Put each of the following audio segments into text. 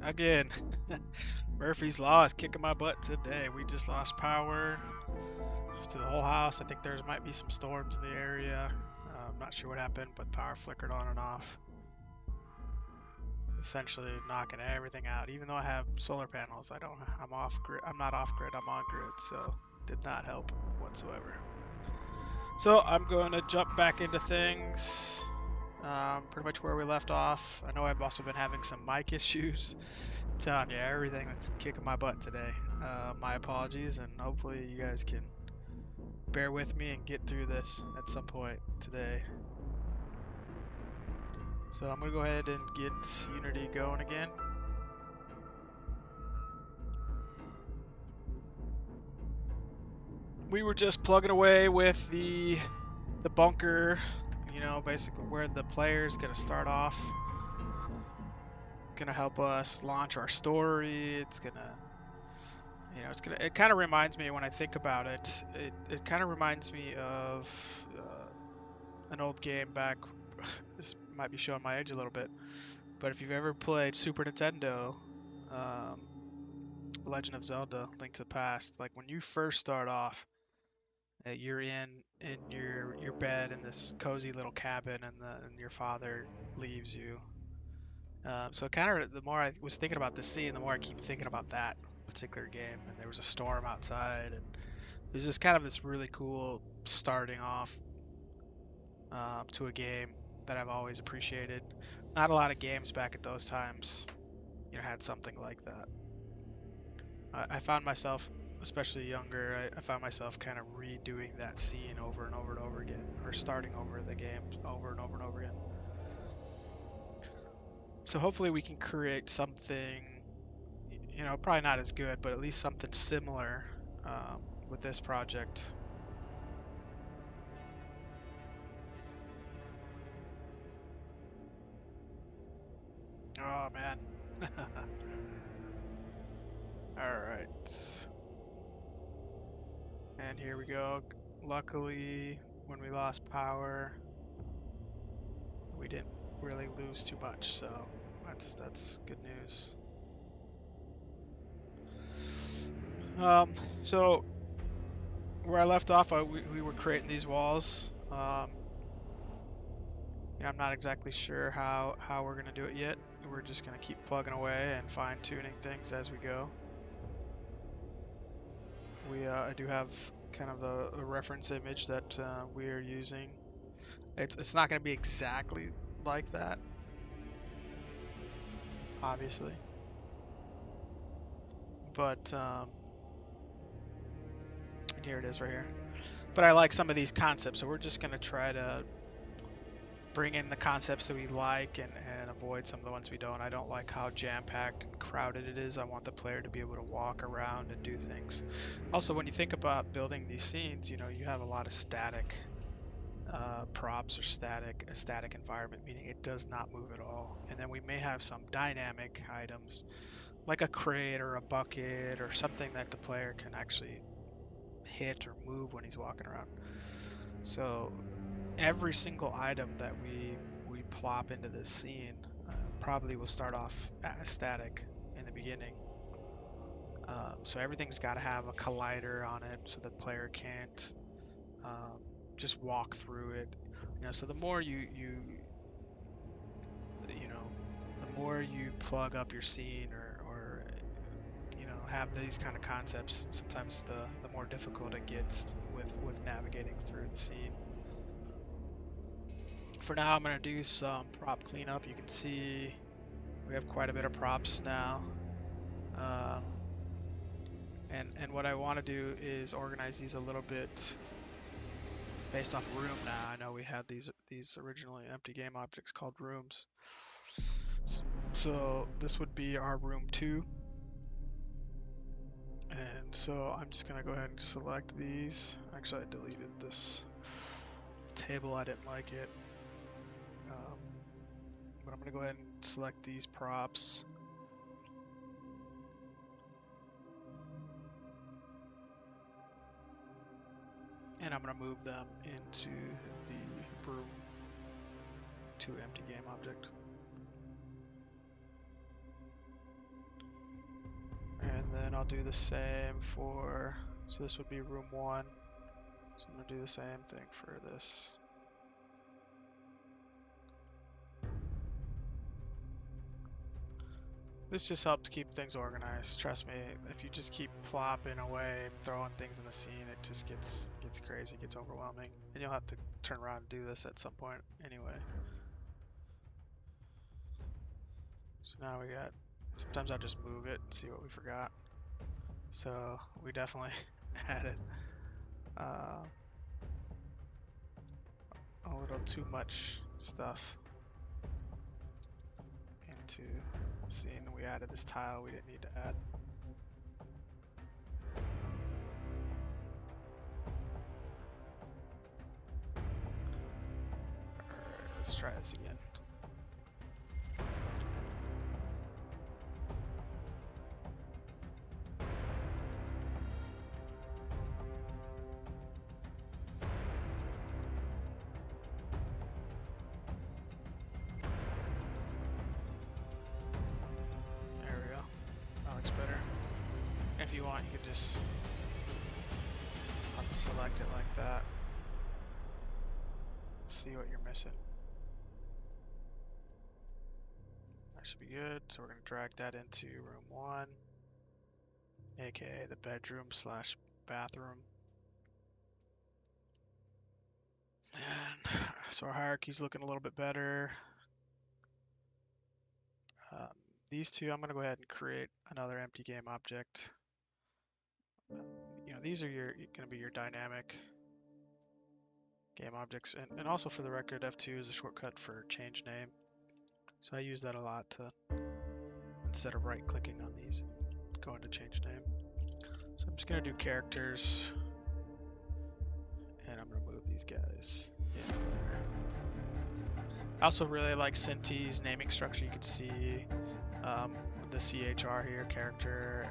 Again. Murphy's Law is kicking my butt today. We just lost power to the whole house. I think there might be some storms in the area. I'm not sure what happened, but power flickered on and off. Essentially knocking everything out. Even though I have solar panels, I'm off grid. I'm not off grid, I'm on grid, so did not help whatsoever. So I'm going to jump back into things. Pretty much where we left off. I know I've also been having some mic issues. I'm telling you, everything that's kicking my butt today. My apologies, and hopefully you guys can bear with me and get through this at some point today. So I'm gonna go ahead and get Unity going again. We were just plugging away with the bunker, you know, basically where the player's gonna start off. Gonna help us launch our story. It's gonna, you know, it kind of reminds me when I think about it. It kind of reminds me of an old game back. This might be showing my age a little bit, but if you've ever played Super Nintendo, um, Legend of Zelda: Link to the Past, like when you first start off, you're in your bed in this cozy little cabin, and your father leaves you. So kind of the more I was thinking about this scene, the more I keep thinking about that particular game. And there was a storm outside, and it was just kind of this really cool starting off to a game that I've always appreciated. Not a lot of games back at those times, you know, had something like that. I found myself, especially younger, I found myself kind of redoing that scene over and over and over again, or starting over the game over and over and over again. So hopefully we can create something, you know, probably not as good, but at least something similar with this project. Oh man. All right. And here we go. Luckily, when we lost power, we didn't really lose too much, so that's good news. So where I left off, we were creating these walls. You know, I'm not exactly sure how we're gonna do it yet. We're just gonna keep plugging away and fine tuning things as we go. I do have kind of a reference image that we are using. It's not gonna be exactly like that, obviously, but and here it is right here. But I like some of these concepts, so we're just gonna try to bring in the concepts that we like and avoid some of the ones we don't. I don't like how jam-packed and crowded it is. I want the player to be able to walk around and do things. Also, when you think about building these scenes, you know, you have a lot of static props or a static environment, meaning it does not move at all. And then we may have some dynamic items like a crate or a bucket or something that the player can actually hit or move when he's walking around. So every single item that we plop into this scene probably will start off as static in the beginning. So everything's got to have a collider on it so the player can't um, just walk through it. You know, so the more you know, the more you plug up your scene or you know have these kind of concepts, sometimes the more difficult it gets with navigating through the scene. For now, I'm going to do some prop cleanup. You can see we have quite a bit of props now. Um, and what I want to do is organize these a little bit based off room now. I know we had these originally empty game objects called rooms. So this would be our room 2. And so I'm just going to go ahead and select these. Actually, I deleted this table. I didn't like it. Um, but I'm going to go ahead and select these props. And I'm going to move them into the room 2 empty game object. I'll do the same for, so this would be room 1. So I'm going to do the same thing for this. This just helps keep things organized. Trust me, if you just keep plopping away, throwing things in the scene, it just gets crazy, gets overwhelming. And you'll have to turn around and do this at some point anyway. So now we got, sometimes I'll just move it and see what we forgot. So we definitely added a little too much stuff into the scene. We added this tile we didn't need to add. Alright, let's try this again. Better. If you want, you can just select it like that. See what you're missing. That should be good. So we're going to drag that into room 1, aka the bedroom slash bathroom. And so our hierarchy's looking a little bit better. These two, I'm going to go ahead and create another empty game object. You know, these are going to be your dynamic game objects, and also for the record, F2 is a shortcut for change name. So I use that a lot to, instead of right clicking on these, go into change name. So I'm just going to do characters, and I'm going to move these guys in there. I also really like Cinti's naming structure. You can see the CHR here, character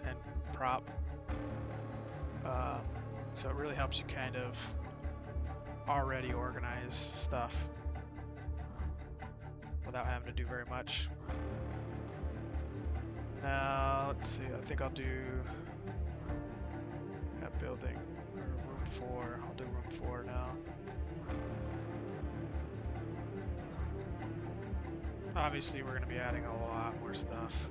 and prop. So it really helps you kind of already organize stuff without having to do very much. Now, let's see, I think I'll do that building, room 4. I'll do room 4 now. Obviously, we're going to be adding a lot more stuff.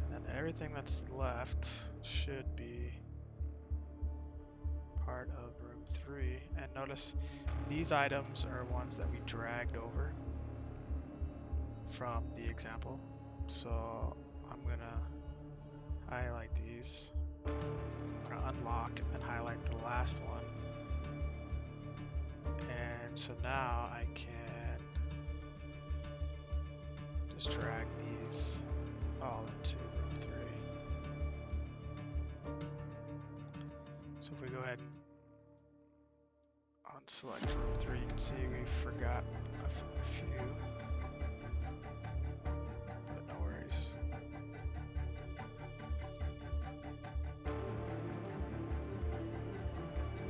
And then everything that's left should be part of room 3. And notice these items are ones that we dragged over from the example. So I'm going to highlight these. I'm going to unlock and then highlight the last one. And so now I can just drag these all into room 3. So if we go ahead and unselect room 3, you can see we forgot a few, but no worries.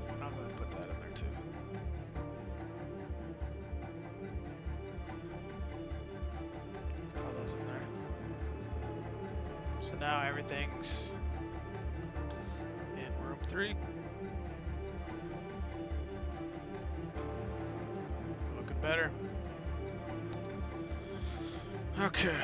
And I'm going to put that in there too. All those in there. So now everything's in room 3. Looking better. Okay.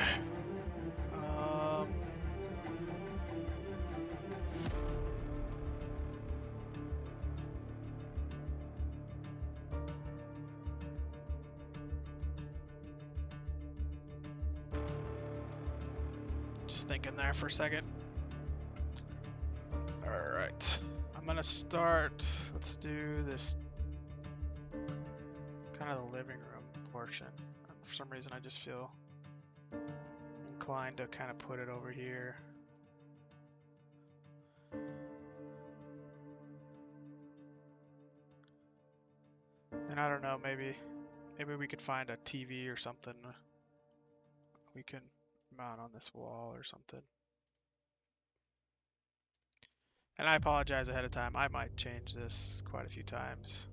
Just thinking there for a second. All right. I'm gonna start. Let's do this kind of the living room portion. For some reason, I just feel inclined to kind of put it over here. And I don't know, maybe we could find a TV or something we can mount on this wall or something. And I apologize ahead of time. I might change this quite a few times.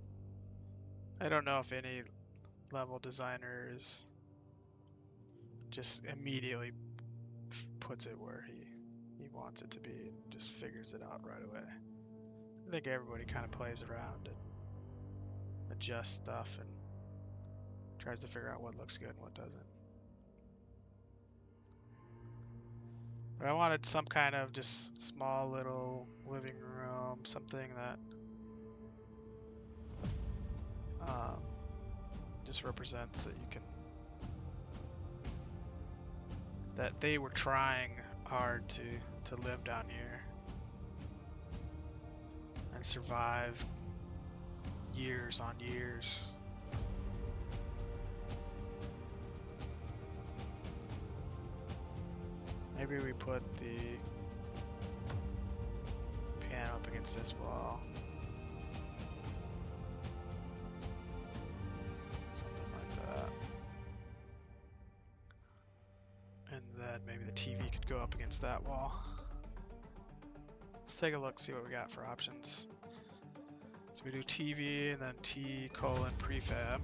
I don't know if any level designers just immediately puts it where he wants it to be and just figures it out right away. I think everybody kind of plays around and adjusts stuff and tries to figure out what looks good and what doesn't. But I wanted some kind of just small little living room, something that just represents that you can, that they were trying hard to live down here and survive years on years. Maybe we put the piano up against this wall. Something like that. And then maybe the TV could go up against that wall. Let's take a look, see what we got for options. So we do TV and then T:prefab.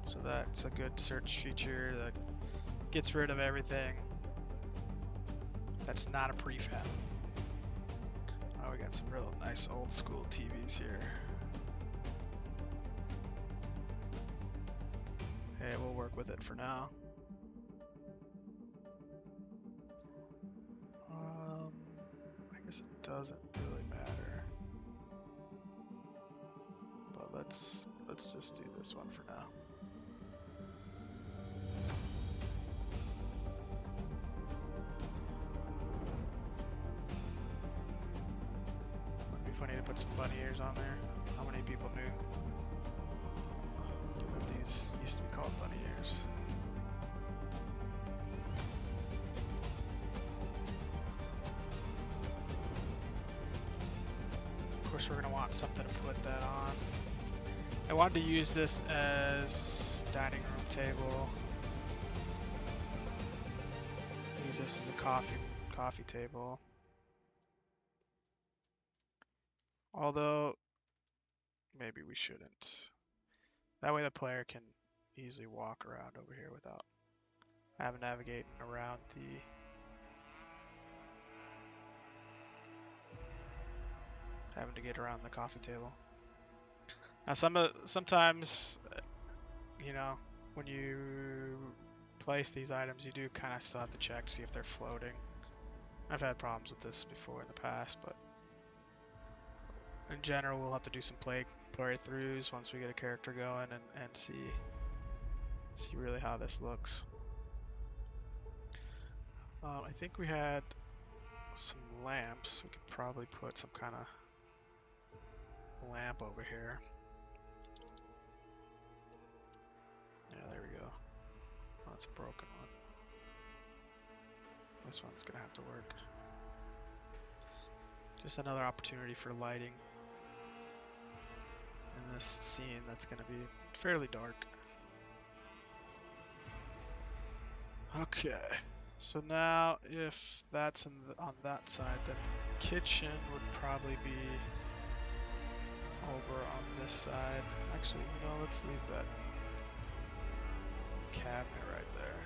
So that's a good search feature that gets rid of everything that's not a prefab. Oh, we got some real nice old school TVs here. Hey, we'll work with it for now. I guess it doesn't really matter. But let's just do this one for now. Would be funny to put some bunny ears on there. How many people knew that these used to be called bunny ears? Of course, we're going to want something to put that on. I wanted to use this as dining room table. Use this as a coffee table. Although, maybe we shouldn't. That way the player can easily walk around over here without navigating around having to get around the coffee table. Now sometimes, you know, when you place these items, you do kind of still have to check, see if they're floating. I've had problems with this before in the past, but in general, we'll have to do some playthroughs once we get a character going and see really how this looks. I think we had some lamps. We could probably put some kind of lamp over here. Yeah, there we go. Oh, that's a broken one. This one's gonna have to work. Just another opportunity for lighting in this scene that's gonna be fairly dark. Okay, so now if that's on that side, then kitchen would probably be over on this side. Actually, you know, let's leave that cabinet right there.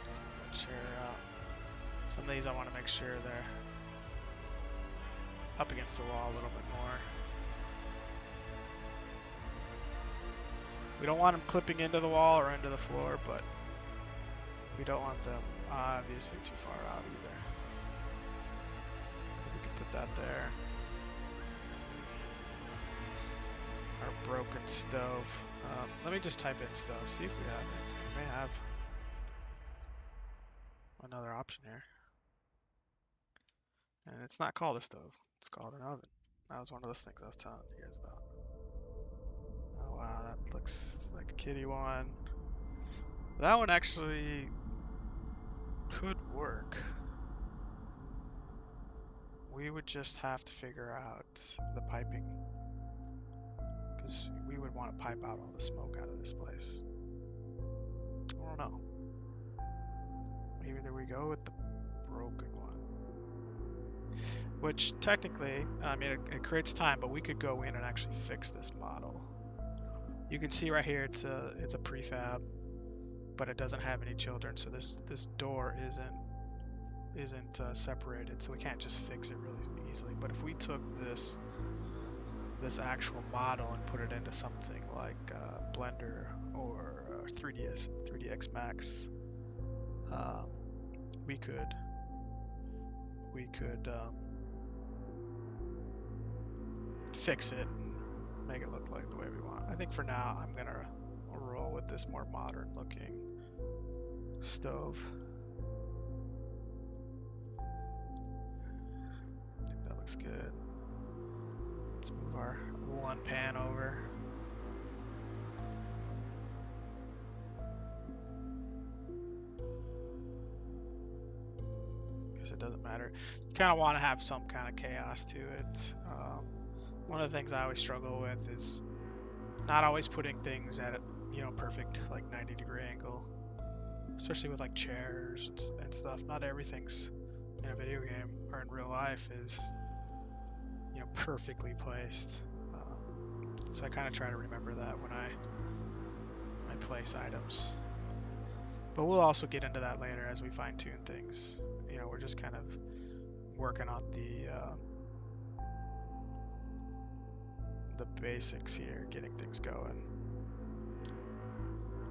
Let's move that chair out. Some of these I want to make sure they're up against the wall a little bit more. We don't want them clipping into the wall or into the floor, but we don't want them obviously too far out either. We can put that there. Our broken stove. Let me just type in stove, see if we have it. We may have another option here. And it's not called a stove, it's called an oven. That was one of those things I was telling you guys about. Oh wow, that looks like a kitty one. That one actually could work. We would just have to figure out the piping, because we would want to pipe out all the smoke out of this place. I don't know. Maybe there we go with the broken one. Which technically, I mean, it creates time, but we could go in and actually fix this model. You can see right here it's a prefab, but it doesn't have any children, so this door isn't separated, so we can't just fix it really easily. But if we took this actual model and put it into something like Blender or 3ds Max, uh, we could fix it and make it look like the way we want. I think for now I'm gonna roll with this more modern looking stove. I think that looks good. Let's move our one pan over. Guess it doesn't matter. You kind of want to have some kind of chaos to it. One of the things I always struggle with is not always putting things at a perfect like 90-degree angle, especially with like chairs and stuff. Not everything's in a video game or in real life is perfectly placed. So I kind of try to remember that when I place items. But we'll also get into that later as we fine tune things. We're just kind of working on the basics here, getting things going.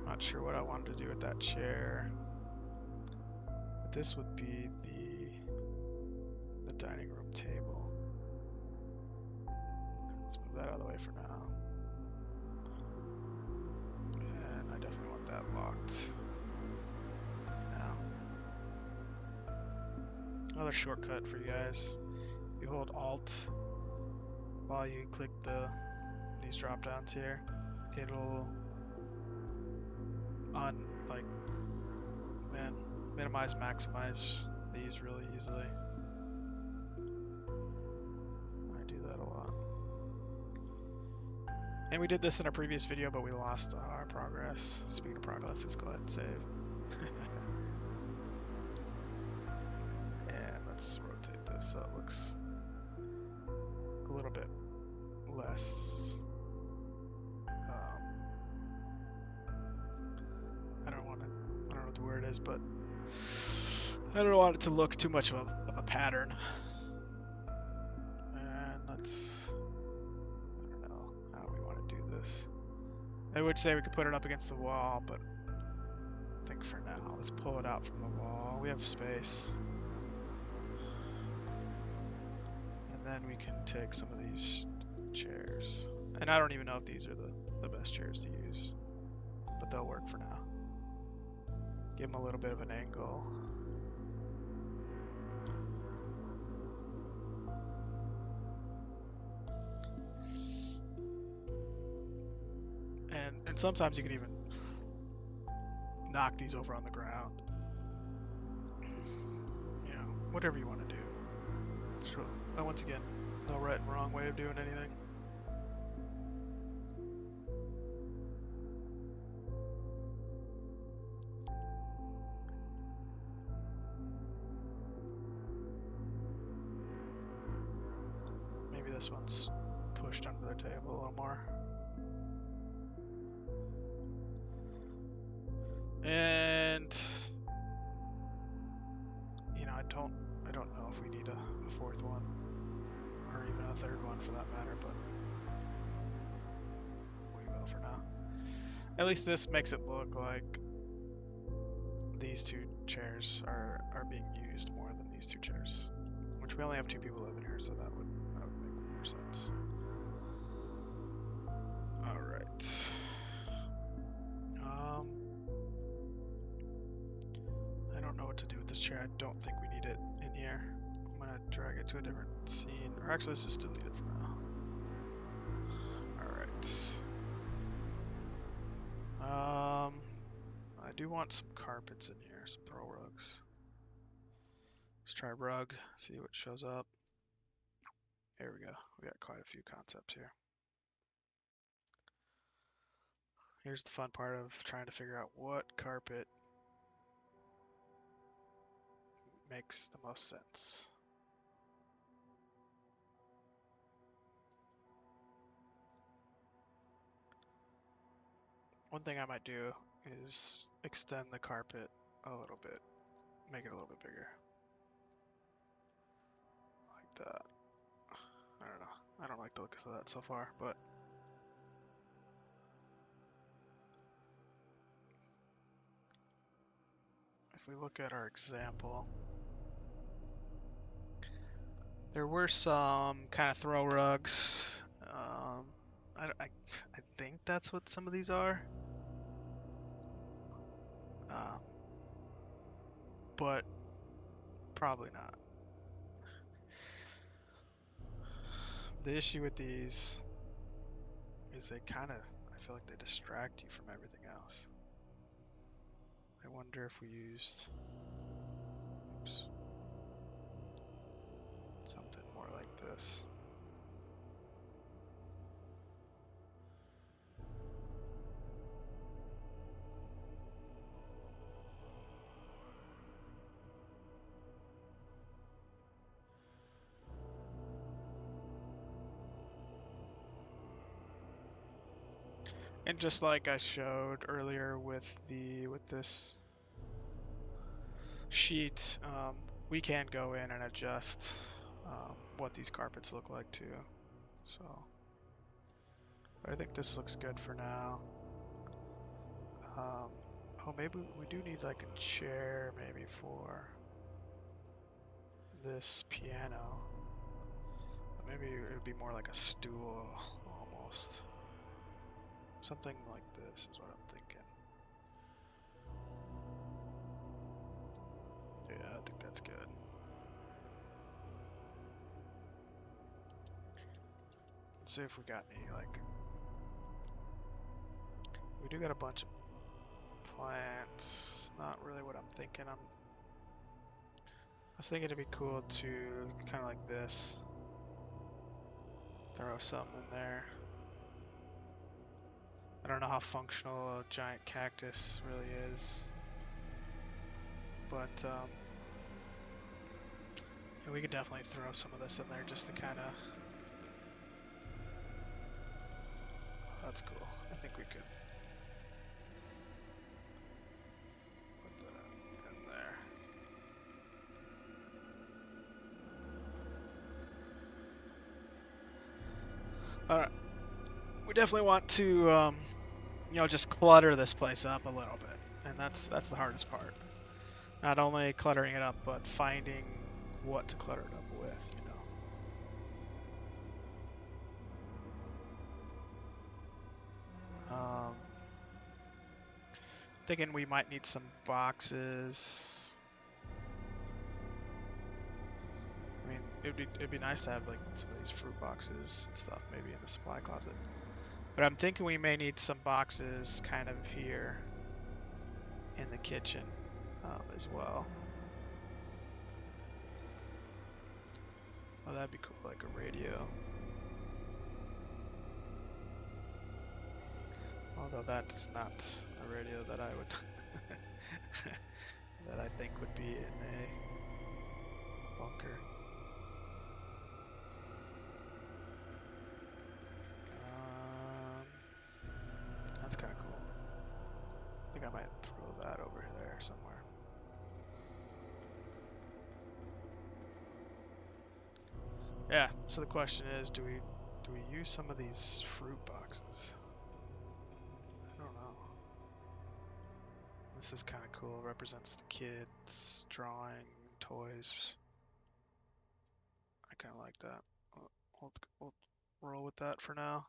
Not sure what I wanted to do with that chair, but this would be the dining room table. Let's move that out of the way for now. And I definitely want that locked. Now, another shortcut for you guys. You hold Alt while you click these drop downs here. It'll minimize, maximize these really easily. I do that a lot. And we did this in a previous video, but we lost our progress. Speaking of progress, let's go ahead and save. And let's rotate this so it looks a little bit less. I don't know what the word is, but I don't want it to look too much of a pattern. And I don't know how we want to do this. I would say we could put it up against the wall, but I think for now, let's pull it out from the wall. We have space. And then we can take some of these chairs. And I don't even know if these are the best chairs to use, but they'll work for now. Give them a little bit of an angle. And sometimes you can even knock these over on the ground. Whatever you want to do. Sure. But once again, no right and wrong way of doing anything. Maybe this one's pushed under the table a little more. And I don't know if we need a fourth one or even a third one for that matter, but we will for now. At least this makes it look like these two chairs are being used more than these two chairs, which we only have 2 people living here, so that would make more sense. All right. I don't know what to do with this chair. I don't think we need it in here. I'm gonna drag it to a different scene, or actually let's just delete it for now. All right. I do want some carpets in here, some throw rugs. Let's try rug, see what shows up. Here we go. We got quite a few concepts here. Here's the fun part of trying to figure out what carpet makes the most sense. One thing I might do is extend the carpet a little bit, make it a little bit bigger, like that. I don't know. I don't like the look of that so far, but if we look at our example, there were some kind of throw rugs. I think that's what some of these are. Um, but probably not. The issue with these is they kind of, I feel like they distract you from everything else. I wonder if we used, oops, something more like this. And just like I showed earlier with this sheet, we can go in and adjust what these carpets look like too. So, but I think this looks good for now. Oh, maybe we do need like a chair maybe for this piano. But maybe it would be more like a stool almost. Something like this is what I'm thinking. Yeah, I think that's good. Let's see if we got any like, we do got a bunch of plants. Not really what I'm thinking. I was thinking it'd be cool to kind of like this. Throw something in there. I don't know how functional a giant cactus really is, but yeah, we could definitely throw some of this in there just to kind of. That's cool. I think we could put that in there. All right. We definitely want to, just clutter this place up a little bit, and that's the hardest part. Not only cluttering it up, but finding what to clutter it up with. Thinking we might need some boxes. I mean, it'd be nice to have like some of these fruit boxes and stuff maybe in the supply closet. But I'm thinking we may need some boxes kind of here in the kitchen as well. Oh, that'd be cool, like a radio. Although that's not a radio that I would that I think would be in a bunker. That's kind of cool. I think I might throw that over there somewhere. Yeah, so the question is, do we use some of these fruit boxes? I don't know. This is kind of cool. Represents the kids drawing toys. I kind of like that. We'll roll with that for now.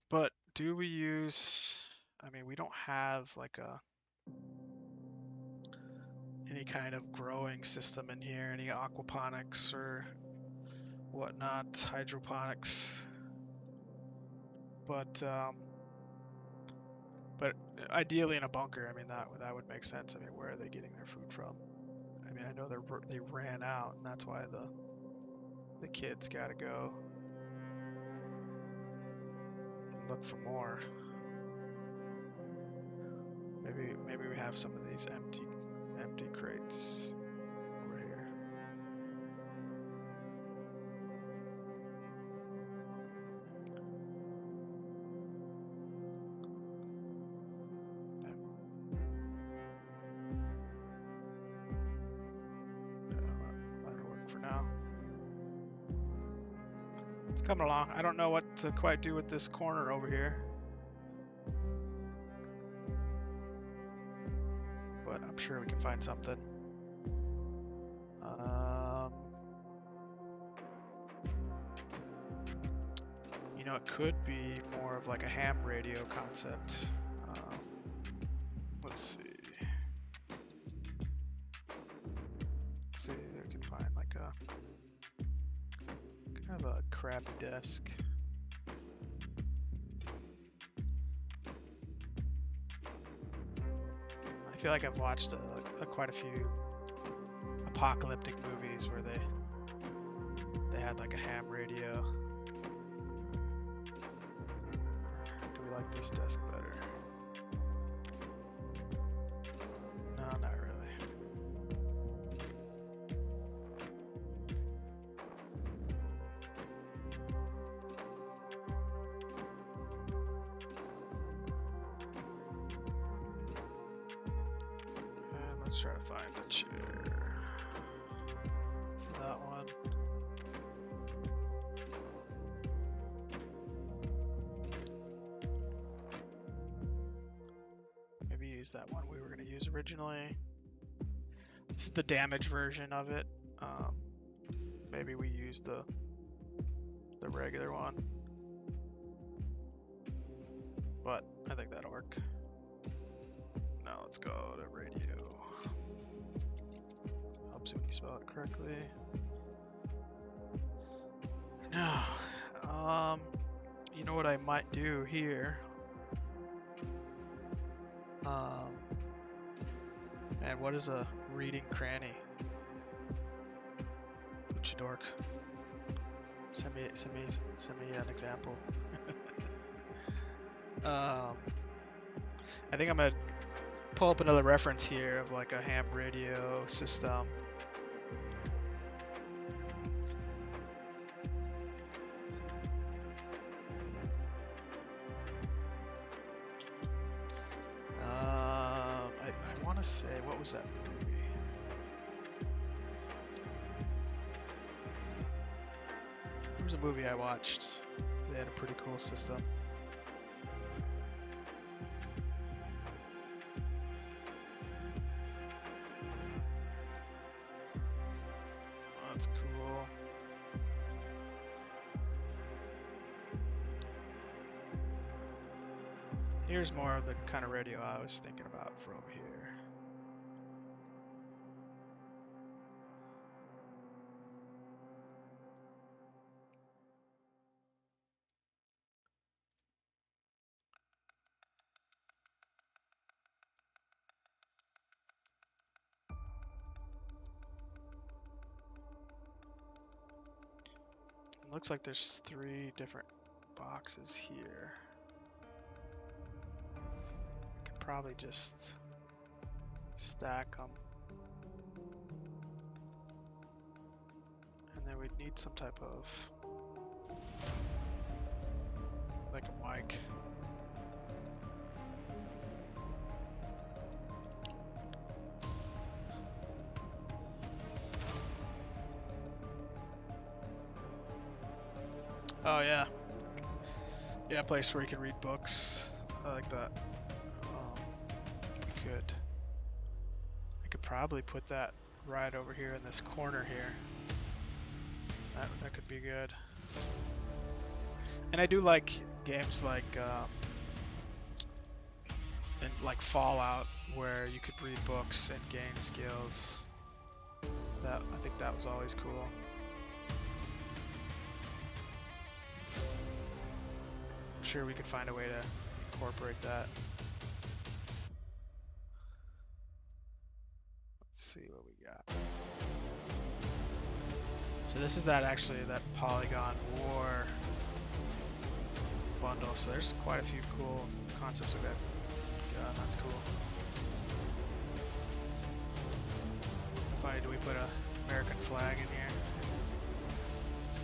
But do we use? I mean, we don't have like any kind of growing system in here, any aquaponics or whatnot, hydroponics. But ideally in a bunker, I mean that would make sense. I mean, where are they getting their food from? I mean, I know they ran out, and that's why the kids got to go and look for more. Maybe we have some of these empty crates over here. It's coming along. I don't know what to quite do with this corner over here, but I'm sure we can find something. You know, it could be more of like a ham radio concept. Let's see. Let's see if I can find like a kind of a crappy desk. I feel like I've watched quite a few apocalyptic movies where they had like a ham radio. Do we like this desk better? No, not really. And let's try to find a chair for that one. Maybe use that one we were going to use originally. This is the damaged version of it. Maybe we use the regular one, but I think that'll work. Now let's go to radio. Helps when you spell it correctly. Now, you know what I might do here? And what is a reading cranny? Dork. Send me an example. I think I'm gonna pull up another reference here of like a ham radio system. I want to say, what was that movie? There was a movie I watched. They had a pretty cool system. Oh, that's cool. Here's more of the kind of radio I was thinking about for over here. It looks like there's 3 different boxes here. I could probably just stack them. And then we'd need some type of, like a mic. Oh yeah. Yeah, a place where you can read books. I like that. Good. I could probably put that right over here in this corner here. That could be good. And I do like games like in like Fallout, where you could read books and gain skills. I think that was always cool. I'm sure we could find a way to incorporate that. Let's see what we got. So this is that Polygon War bundle. So there's quite a few cool concepts of that. Yeah, that's cool. Funny, do we put an American flag in here?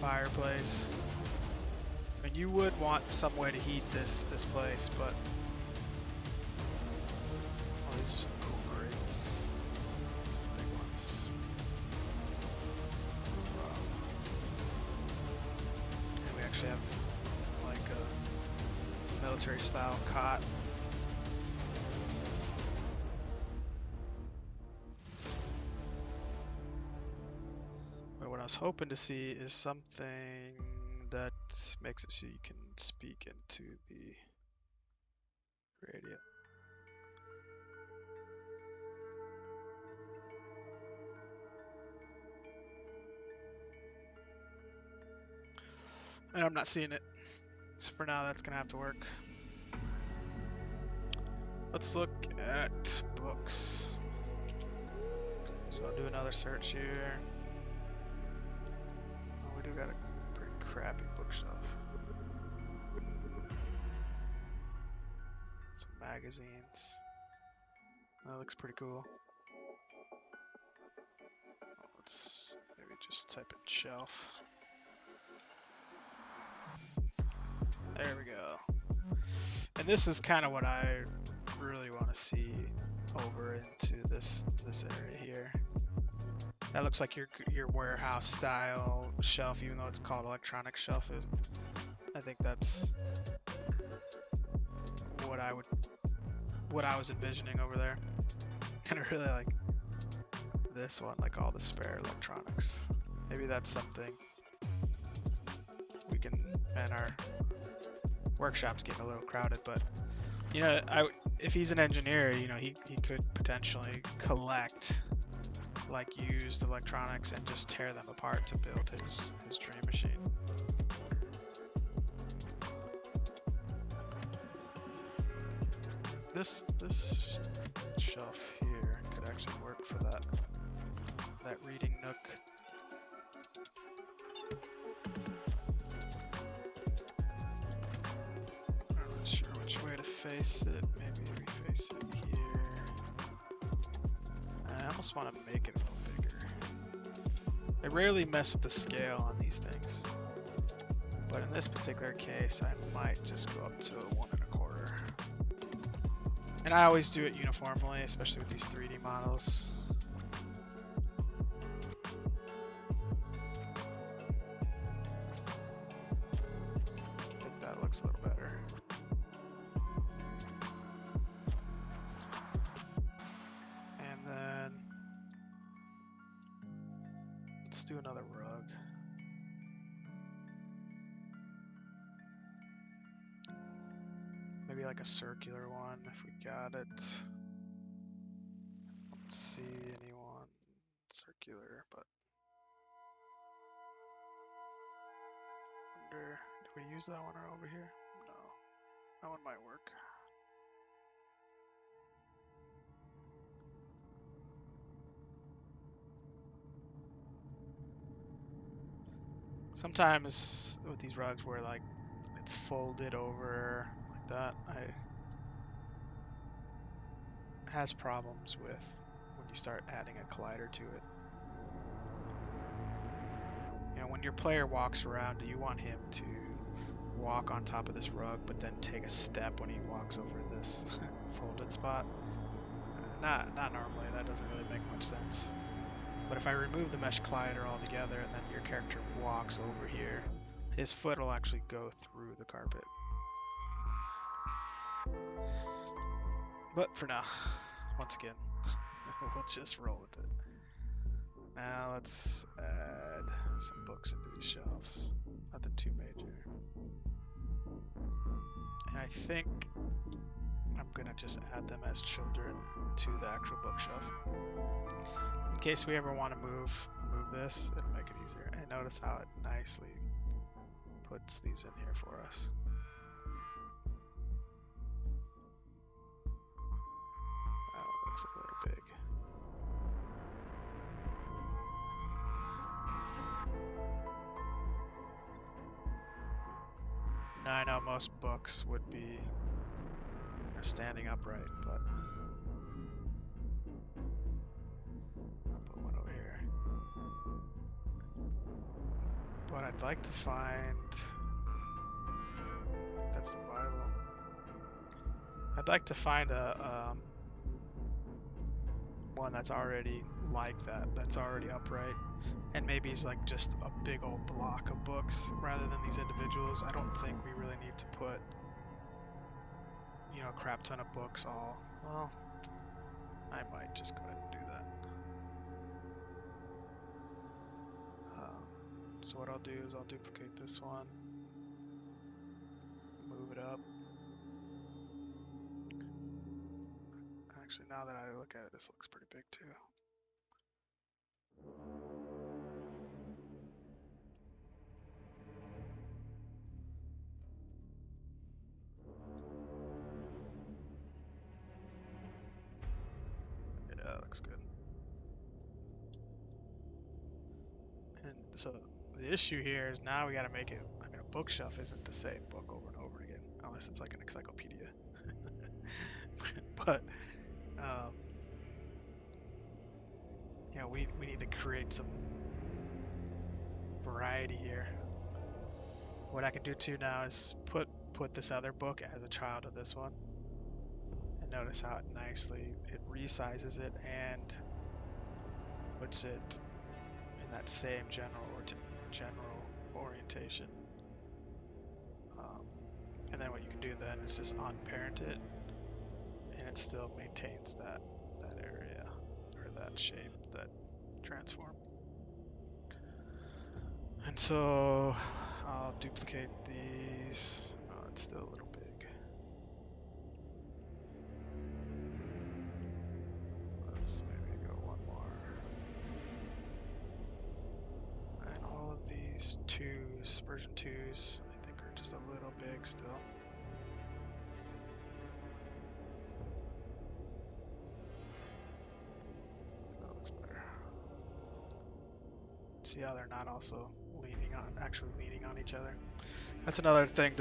Fireplace. I mean, you would want some way to heat this place, but oh, these are some cool grates. Some big ones. And we military style cot. But what I was hoping to see is something that makes it so you can speak into the radio. And I'm not seeing it. So for now, that's gonna have to work. Let's look at books. So I'll do another search here. Oh, we do got a pretty crappy bookshelf. Some magazines. That looks pretty cool. Let's maybe just type in shelf. There we go. And this is kind of what I really want to see over into this area here. That looks like your warehouse style shelf, even though it's called electronic shelf. I think that's what I was envisioning over there. Kind of really like this one, like all the spare electronics. Maybe that's something we can. And our workshop's getting a little crowded, but you know, if he's an engineer, you know, he could potentially collect like used electronics and just tear them apart to build his dream machine. This shelf here could actually work for that reading nook. I'm not sure which way to face it. Maybe we face it here. I almost want to make it a little bigger. I rarely mess with the scale on these things, but in this particular case, I might just go up to a 1 1/4. And I always do it uniformly, especially with these 3D models. I think that looks a little better. And then let's do another rug. Maybe like a circular one if we got it. Don't see anyone circular, but wonder, did we use that one over here? No, that one might work. Sometimes with these rugs where like it's folded over like that, it has problems with when you start adding a collider to it. You know, when your player walks around, do you want him to walk on top of this rug but then take a step when he walks over this folded spot? Not normally. That doesn't really make much sense. But if I remove the mesh collider altogether and then your character walks over here, his foot will actually go through the carpet. But for now, once again, we'll just roll with it. Now let's add some books into these shelves. Nothing too major. And I think I'm gonna just add them as children to the actual bookshelf. In case we ever want to move this, it'll make it easier. And notice how it nicely puts these in here for us. Oh, it looks a little big. Now I know most books would be standing upright, but I'll put one over here. But I'd like to find, I think that's the Bible. I'd like to find a one that's already like that, that's already upright, and maybe it's like just a big old block of books rather than these individuals. I don't think we really need to put you know, a crap ton of books all. Well, I might just go ahead and do that. So what I'll do is I'll duplicate this one, move it up. Actually, now that I look at it, this looks pretty big too. Yeah, that looks good. And so the issue here is now we got to make it, I mean, a bookshelf isn't the same book over and over again, unless it's like an encyclopedia. But, you know, we need to create some variety here. What I can do too now is put this other book as a child of this one. And notice how it nicely, it resizes it and puts it in that same general orientation. And then what you can do then is just unparent it, and it still maintains that area or that shape, that transform. And so I'll duplicate these. Oh, it's still a little big. Let's maybe go one more. And all of these version 2s, I think are just a little big still. That looks better. See how they're not also actually leaning on each other. That's another thing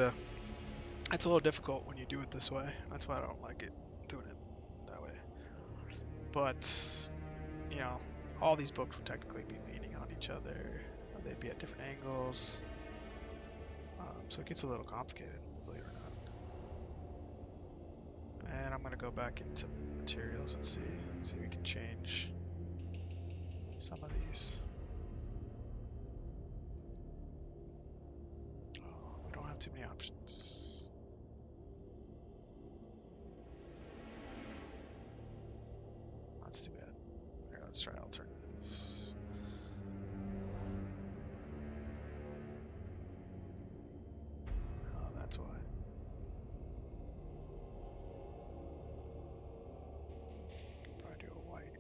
it's a little difficult when you do it this way. That's why I don't like it doing it that way. But, you know, all these books would technically be leaning on each other. They'd be at different angles. So it gets a little complicated, believe it or not. And I'm going to go back into materials and see if we can change some of these. Oh, we don't have too many options. That's too bad. Here, let's try alternatives. Oh, that's why. Probably do a white.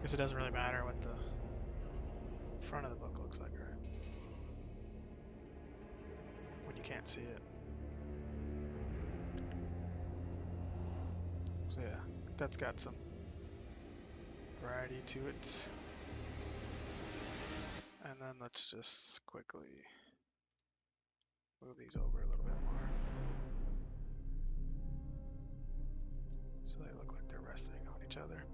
Because it doesn't really matter what the front of the book looks like, right? When you can't see it. So yeah, that's got some variety to it. And then let's just quickly move these over a little bit more. So they look like they're resting on each other.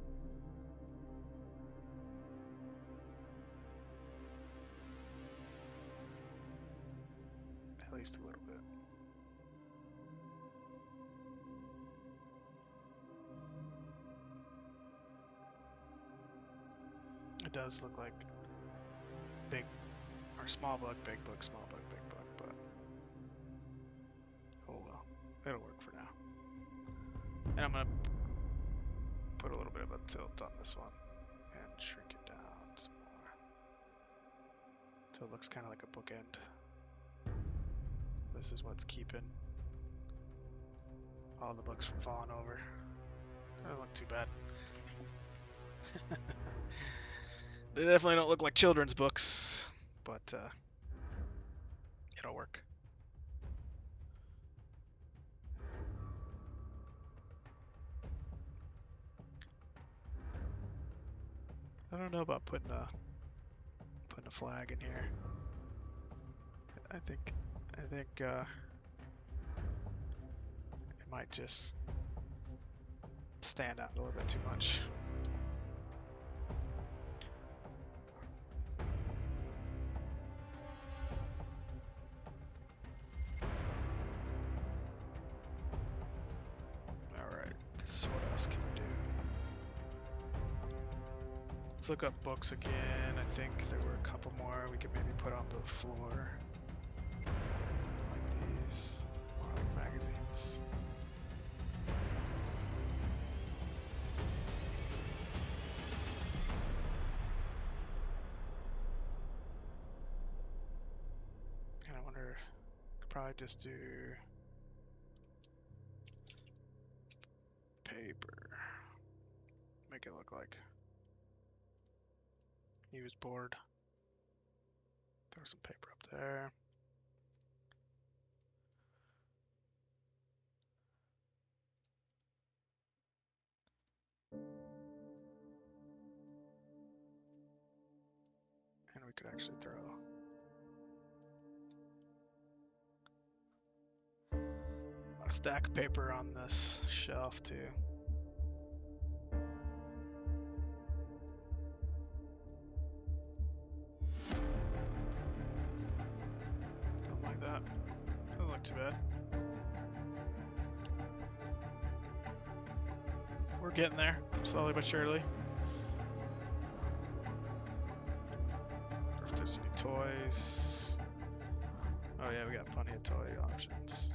At least a little bit. It does look like big or small book, big book, small book, big book, but oh well, it'll work for now. And I'm gonna put a little bit of a tilt on this one and shrink it down some more. So it looks kind of like a bookend. This is what's keeping all the books from falling over. Doesn't look too bad. They definitely don't look like children's books, but it'll work. I don't know about putting a flag in here. I think it might just stand out a little bit too much. Let's look up books again. I think there were a couple more we could maybe put onto the floor. Like these. More like magazines. And I wonder, could probably just do paper. Make it look like he was bored. Throw some paper up there. And we could actually throw a stack of paper on this shelf too. Something like that. Doesn't look too bad. We're getting there, slowly but surely. If there's any toys. Oh yeah, we got plenty of toy options.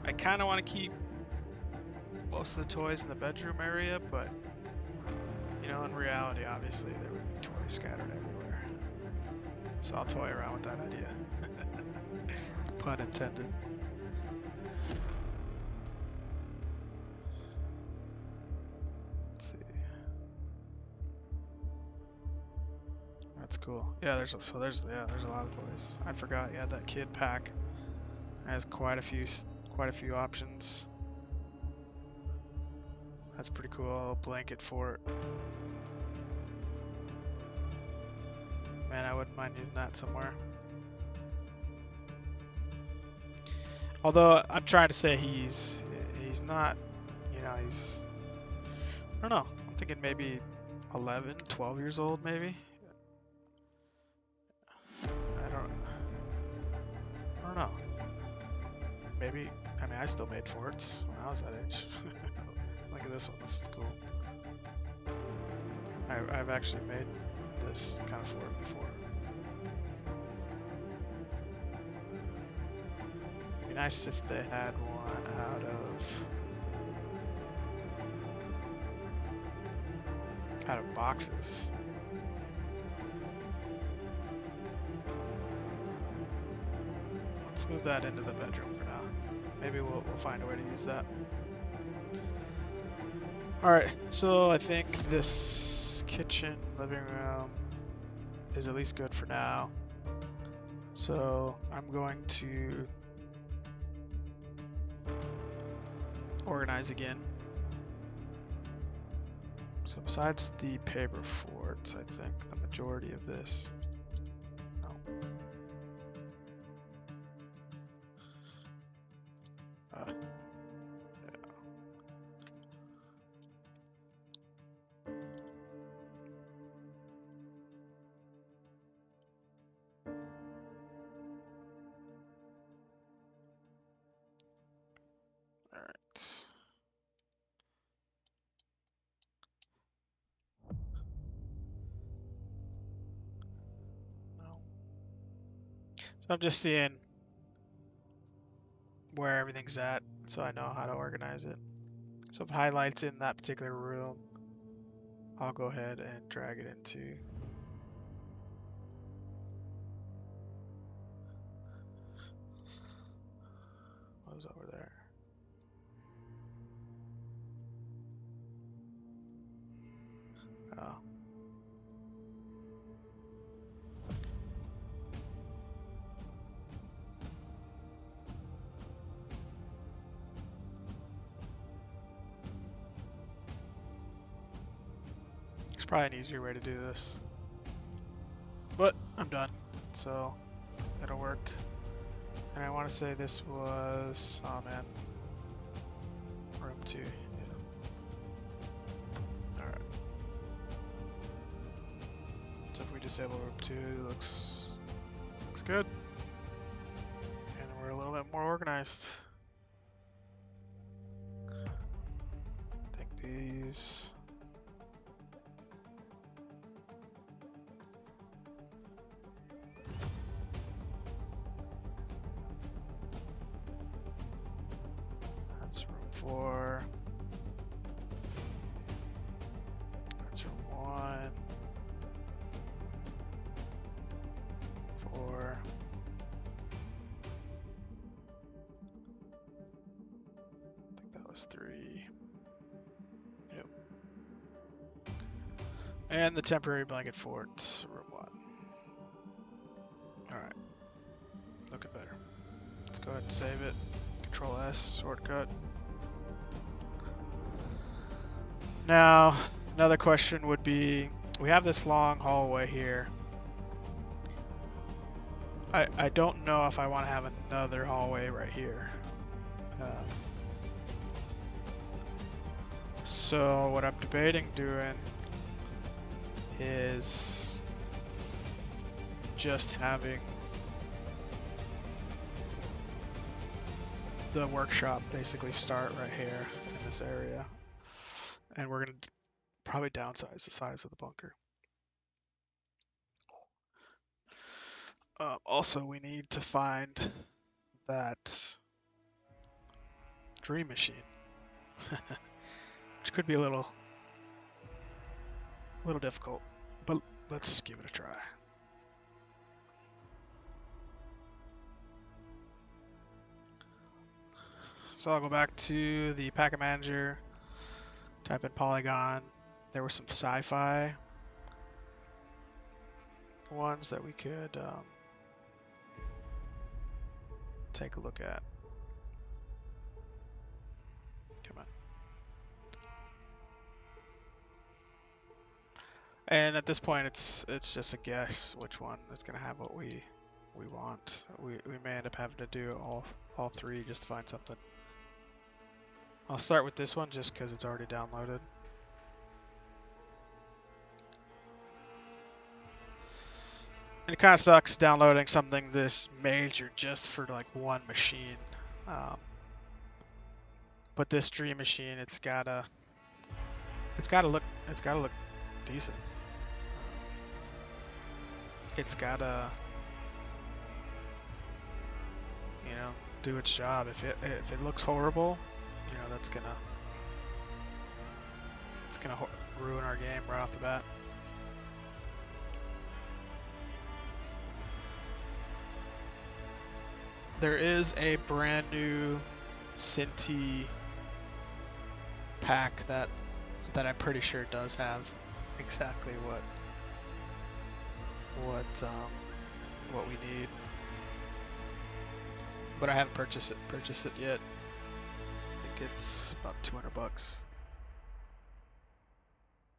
I kind of want to keep most of the toys in the bedroom area, but you know, in reality, obviously, there would be toys scattered everywhere. So I'll toy around with that idea. Pun intended. Let's see. That's cool. Yeah, there's a lot of toys. I forgot. Yeah, that kid pack has quite a few options. That's pretty cool. A little blanket fort. Man, I wouldn't mind using that somewhere. Although I'm trying to say he's not, you know, I don't know. I'm thinking maybe 11, 12 years old, maybe. I don't know. Maybe. I mean, I still made forts when I was that age. Look at this one. This is cool. I've actually made this kind of fort before. It'd be nice if they had one out of boxes. Let's move that into the bedroom for now. Maybe we'll find a way to use that. Alright, so I think this kitchen, living room is at least good for now. So I'm going to organize again. So besides the paper forts, I think the majority of this. No. Yeah. All right. No. So I'm just seeing where everything's at, so I know how to organize it. So if it highlights in that particular room, I'll go ahead and drag it into what was over there. Oh. It's probably an easier way to do this. But I'm done, so it'll work. And I want to say this was, oh man, room 2. Yeah. Alright. So if we disable room 2, looks good. And we're a little bit more organized. these. That's room 4. That's room 1. 4. I think that was 3. Yep. And the temporary blanket fort, room 1. Alright. Looking better. Let's go ahead and save it. Control S, shortcut. Now, another question would be, we have this long hallway here. I don't know if I want to have another hallway right here. So what I'm debating doing is just having the workshop basically start right here in this area. And we're going to probably downsize the size of the bunker. Also, we need to find that dream machine, which could be a little difficult, but let's give it a try. So I'll go back to the packet manager, type in Polygon. There were some sci-fi ones that we could take a look at. Come on. And at this point, it's just a guess which one is going to have what we want. We may end up having to do all 3 just to find something. I'll start with this one just because it's already downloaded. And it kind of sucks downloading something this major just for like one machine. But this dream machine, it's gotta look decent. It's gotta, you know, do its job. If it looks horrible, you know, it's gonna ruin our game right off the bat. There is a brand new Cinti pack that I'm pretty sure does have exactly what we need, but I haven't purchased it yet. I think it's about 200 bucks.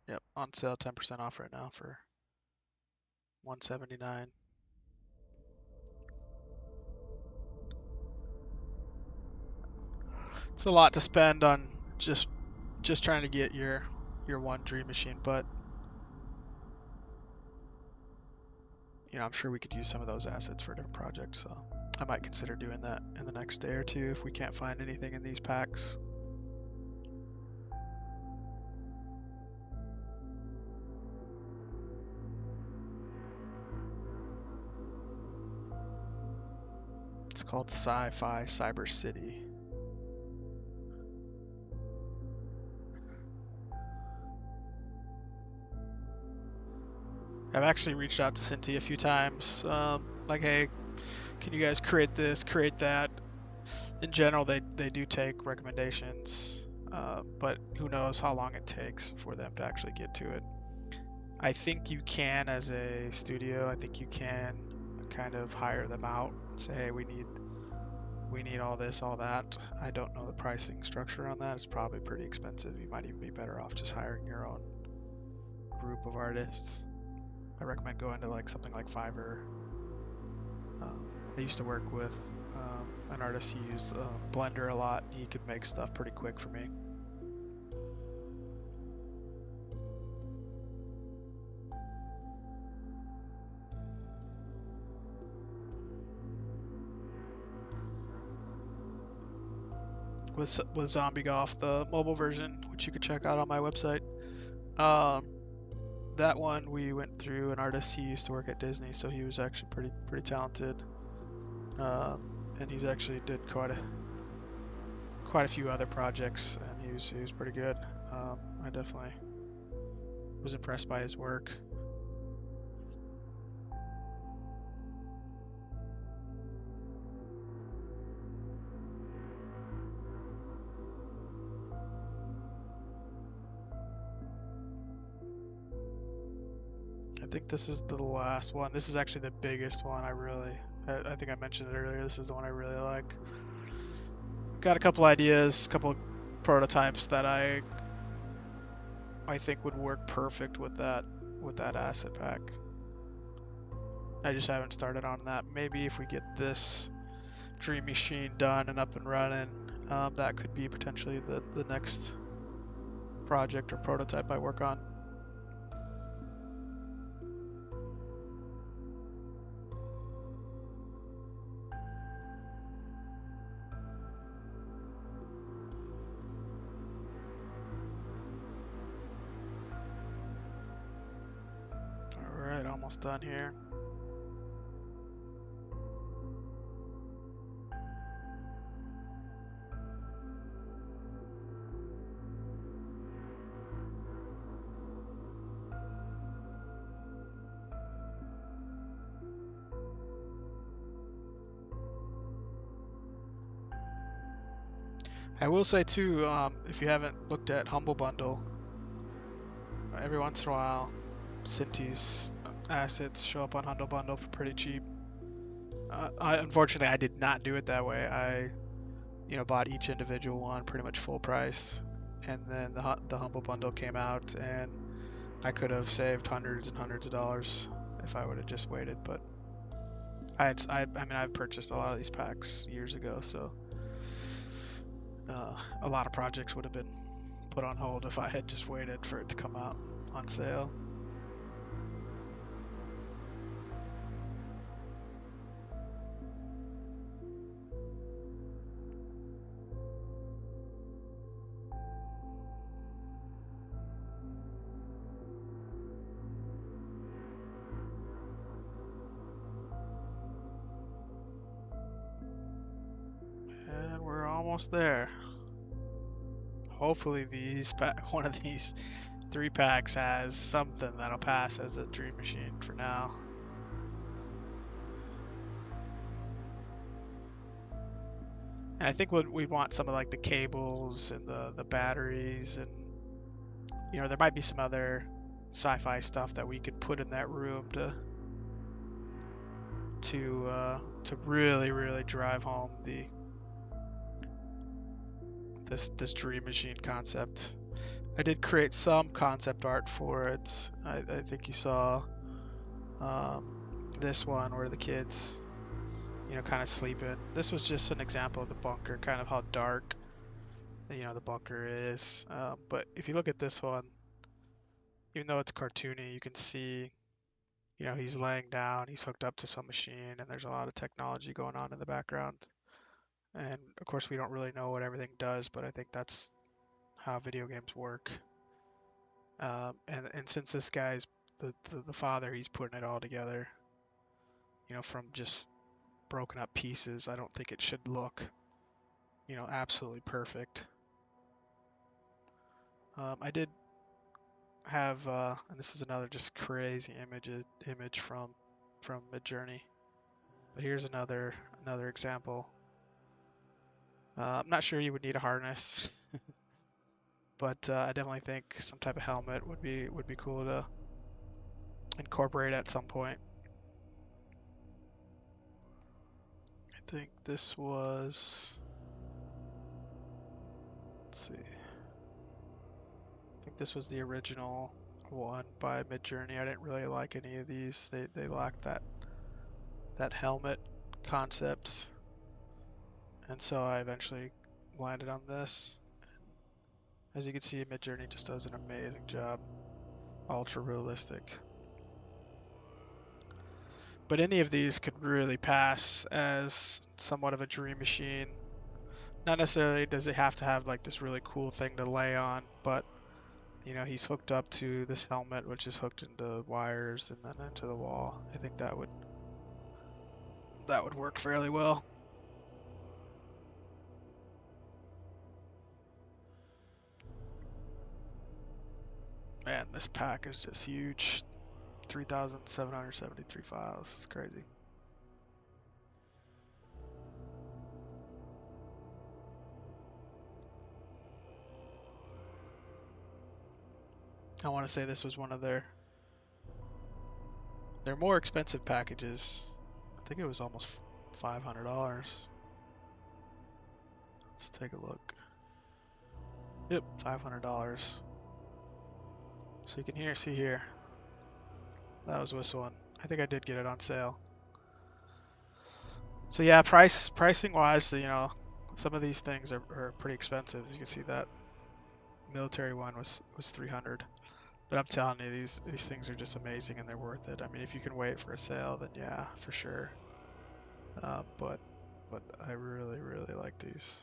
Yep, on sale, 10% off right now for $179. It's a lot to spend on just trying to get your one dream machine, but you know, I'm sure we could use some of those assets for a different project, so I might consider doing that in the next day or two if we can't find anything in these packs. It's called Sci-Fi Cyber City. I've actually reached out to Cinti a few times, like, hey, can you guys create this, create that? In general, they do take recommendations, but who knows how long it takes for them to actually get to it. I think you can, as a studio, I think you can kind of hire them out and say, hey, we need all this, all that. I don't know the pricing structure on that. It's probably pretty expensive. You might even be better off just hiring your own group of artists. I recommend going to like something like Fiverr. I used to work with an artist who used Blender a lot. He could make stuff pretty quick for me. with Zombie Golf, the mobile version, which you can check out on my website. Um, that one we went through an artist. He used to work at Disney, so he was actually pretty talented. And he's actually did quite a few other projects, and he was pretty good. I definitely was impressed by his work. I think this is the last one. This is actually the biggest one. I think I mentioned it earlier. This is the one I really like. Got a couple ideas, couple prototypes that I think would work perfect with that asset pack. I just haven't started on that. Maybe if we get this Dream Machine done and up and running, that could be potentially the next project or prototype I work on. Alright, almost done here. I will say too, if you haven't looked at Humble Bundle, every once in a while, Cinti's assets show up on Humble Bundle for pretty cheap. Unfortunately, I did not do it that way. I, bought each individual one pretty much full price, and then the Humble Bundle came out, and I could have saved hundreds and hundreds of dollars if I would have just waited. But I've purchased a lot of these packs years ago, so a lot of projects would have been put on hold if I had just waited for it to come out on sale. And we're almost there. Hopefully one of these 3 packs has something that'll pass as a Dream Machine for now. And I think we want some of like the cables and the batteries, and there might be some other sci-fi stuff that we could put in that room to really drive home this Dream Machine concept. I did create some concept art for it. I think you saw this one where the kids, kind of sleeping. This was just an example of the bunker, kind of how dark, the bunker is. But if you look at this one, even though it's cartoony, you can see, he's laying down, he's hooked up to some machine, and there's a lot of technology going on in the background. And of course, we don't really know what everything does, but I think that's how video games work. And since this guy's the father, he's putting it all together, from just broken up pieces. I don't think it should look, absolutely perfect. I did have, and this is another just crazy image from Midjourney. But here's another example. I'm not sure you would need a harness, but I definitely think some type of helmet would be cool to incorporate at some point. I think this was, let's see, I think this was the original one by Midjourney. I didn't really like any of these. They lacked that helmet concept, and so I eventually landed on this. As you can see, Midjourney just does an amazing job. Ultra realistic. But any of these could really pass as somewhat of a Dream Machine Not necessarily does it have to have like this really cool thing to lay on, but you know, he's hooked up to this helmet, which is hooked into wires and then into the wall. I think that would work fairly well. Man, this pack is just huge. 3,773 files. It's crazy. I want to say this was one of their more expensive packages. I think it was almost $500. Let's take a look. Yep, $500. So you can see here. That was this one. I think I did get it on sale. So yeah, pricing wise, you know, some of these things are pretty expensive. As you can see, that military one was 300. But I'm telling you, these things are just amazing and they're worth it. I mean, if you can wait for a sale, then yeah, for sure. But I really like these.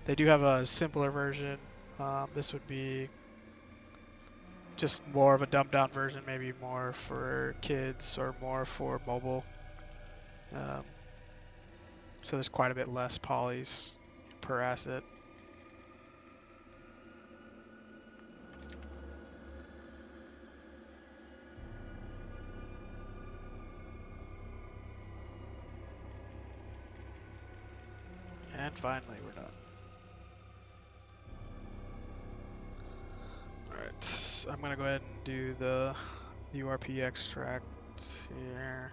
They do have a simpler version. This would be just more of a dumbed down version, maybe more for kids or more for mobile. Um, so there's quite a bit less polys per asset. And finally, we're done. Alright, I'm gonna go ahead and do the URP extract here.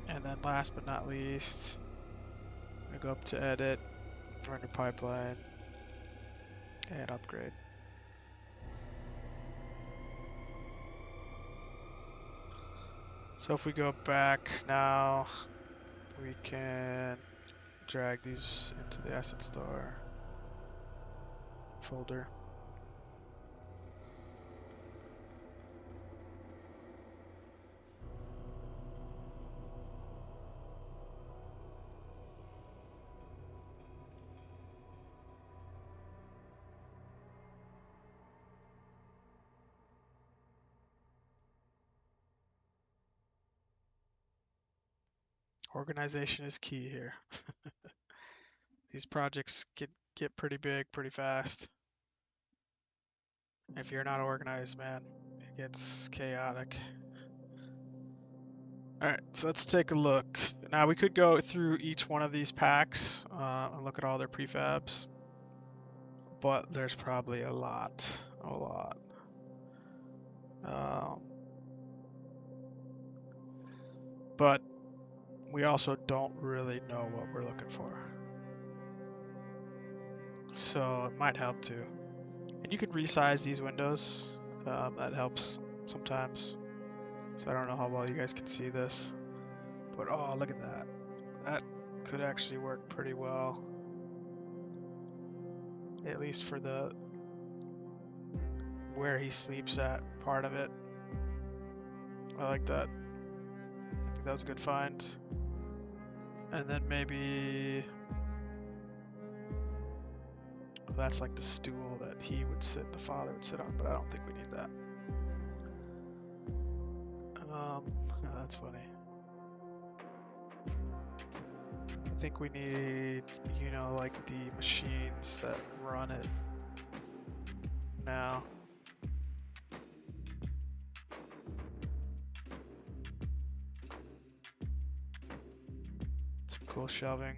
And then last but not least, I go up to edit, render pipeline, and upgrade. So if we go back now, we can drag these into the asset store folder. Organization is key here. These projects get pretty big pretty fast. If you're not organized, man, it gets chaotic. Alright, so let's take a look. Now we could go through each one of these packs and look at all their prefabs, but there's probably a lot. But we also don't really know what we're looking for. So it might help too. And you can resize these windows. That helps sometimes. So I don't know how well you guys can see this. But oh, look at that. That could actually work pretty well. At least for the where he sleeps at part of it. I like that. I think that was a good find. And then maybe that's like the stool that he would sit, the father would sit on, but I don't think we need that. Oh, that's funny. I think we need, you know, like the machines that run it now. Some cool shelving.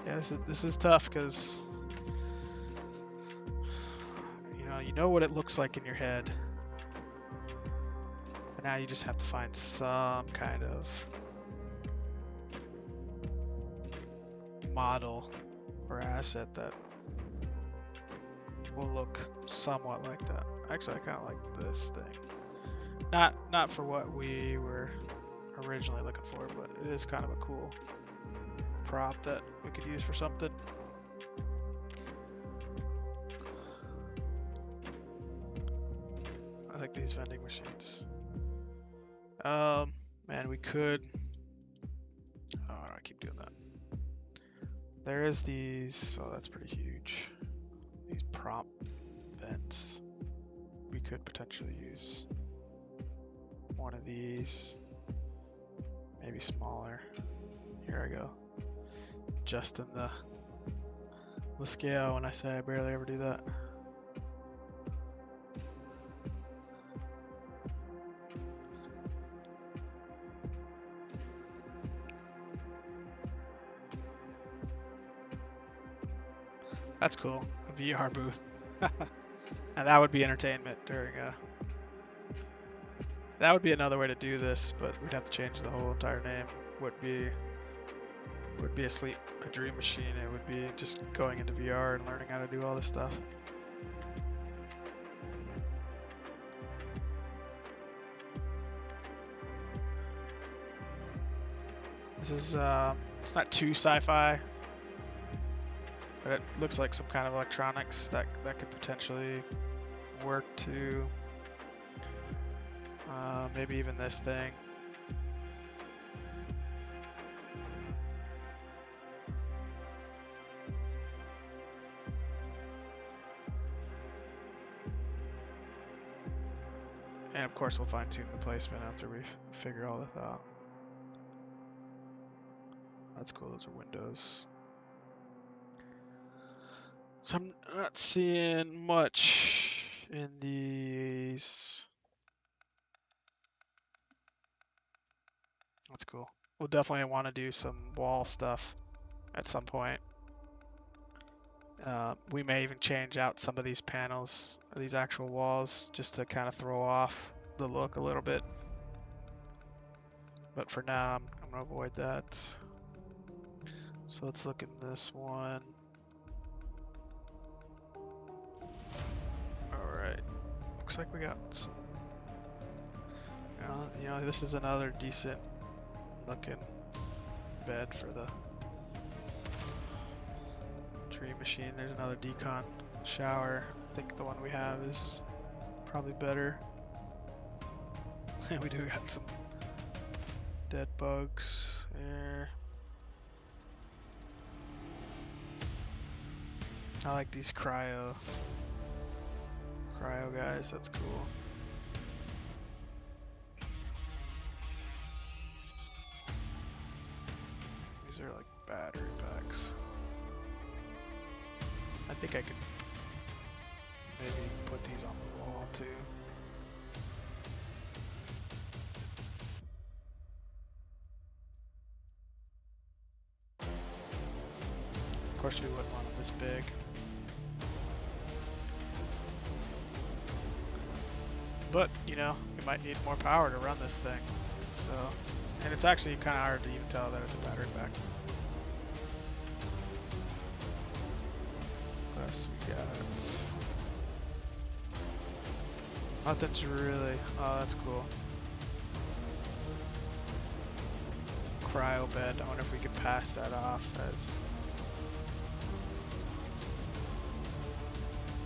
Yeah, this is tough because you know what it looks like in your head, And now you just have to find some kind of model or asset that will look somewhat like that. Actually, I kind of like this thing. Not for what we were originally looking for, but it is kind of a cool prop that we could use for something. I like these vending machines. Man, we could. Oh, I keep doing that. There is these. Oh, that's pretty huge. These prop vents. We could potentially use one of these. Maybe smaller. Here I go. Just in the scale when I say I barely ever do that. That's cool. A VR booth. And that would be entertainment during a... That would be another way to do this, but we'd have to change the whole entire name. Would be a dream machine. It would be just going into VR and learning how to do all this stuff. This is it's not too sci-fi, but it looks like some kind of electronics that could potentially work to maybe even this thing. And of course we'll fine tune the placement after we figure all this out. That's cool, those are windows. So I'm not seeing much in these. That's cool. We'll definitely want to do some wall stuff at some point. We may even change out some of these panels, these actual walls, just to kind of throw off the look a little bit. But for now, I'm going to avoid that. So let's look in this one. Alright. Looks like we got some... you know, this is another decent looking bed for the dream machine. There's another decon shower. I think the one we have is probably better. We do got some dead bugs there. I like these cryo guys, that's cool. These are like battery packs. I think I could maybe put these on the wall too. Of course we wouldn't want them this big. But, you know, we might need more power to run this thing. So, and it's actually kind of hard to even tell that it's a battery pack. What else we got? Nothing's really... Oh, that's cool. Cryo bed. I wonder if we could pass that off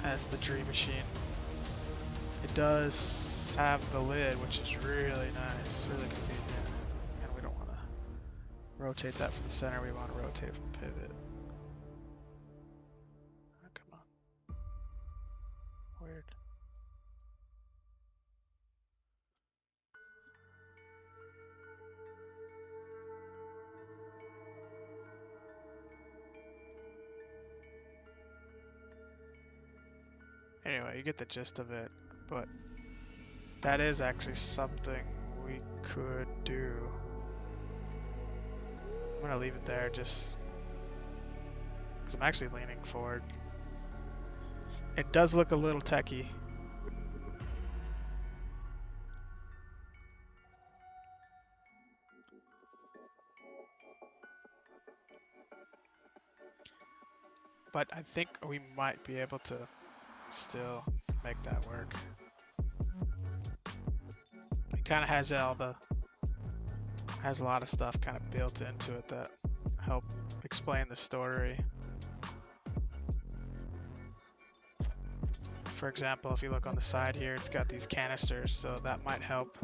as the dream machine. It does have the lid, which is really nice, really convenient. And we don't want to rotate that from the center, we want to rotate it from the pivot. Oh, come on. Weird. Anyway, you get the gist of it, but that is actually something we could do. I'm gonna leave it there just because I'm actually leaning forward. It does look a little techy. but I think we might be able to still make that work. It kind of has has a lot of stuff kind of built into it that help explain the story. For example, if you look on the side here, it's got these canisters, so that might help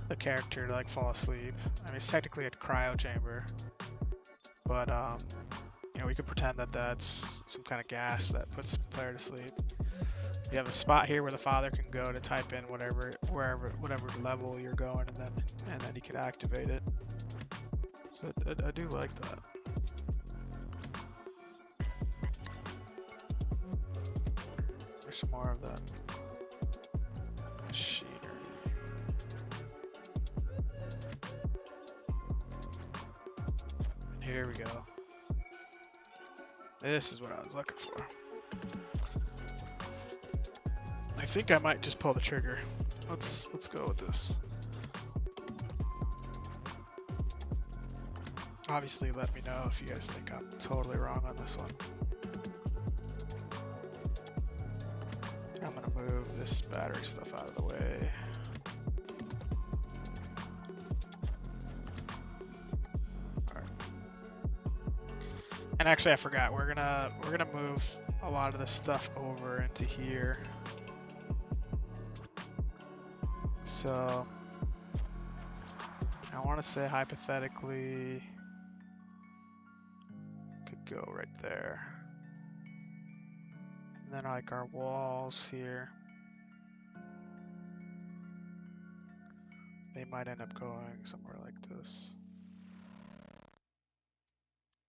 the character to like fall asleep. I mean, it's technically a cryo chamber, but you know, we could pretend that that's some kind of gas that puts the player to sleep. You have a spot here where the father can go to type in whatever level you're going, and then he can activate it. So I do like that. There's some more of that machinery. And here we go. This is what I was looking for. I think I might just pull the trigger. Let's go with this. Obviously, let me know if you guys think I'm totally wrong on this one. I'm gonna move this battery stuff out of the way. All right. And actually, I forgot. We're gonna move a lot of this stuff over into here. So I want to say hypothetically could go right there. And then like our walls here, they might end up going somewhere like this.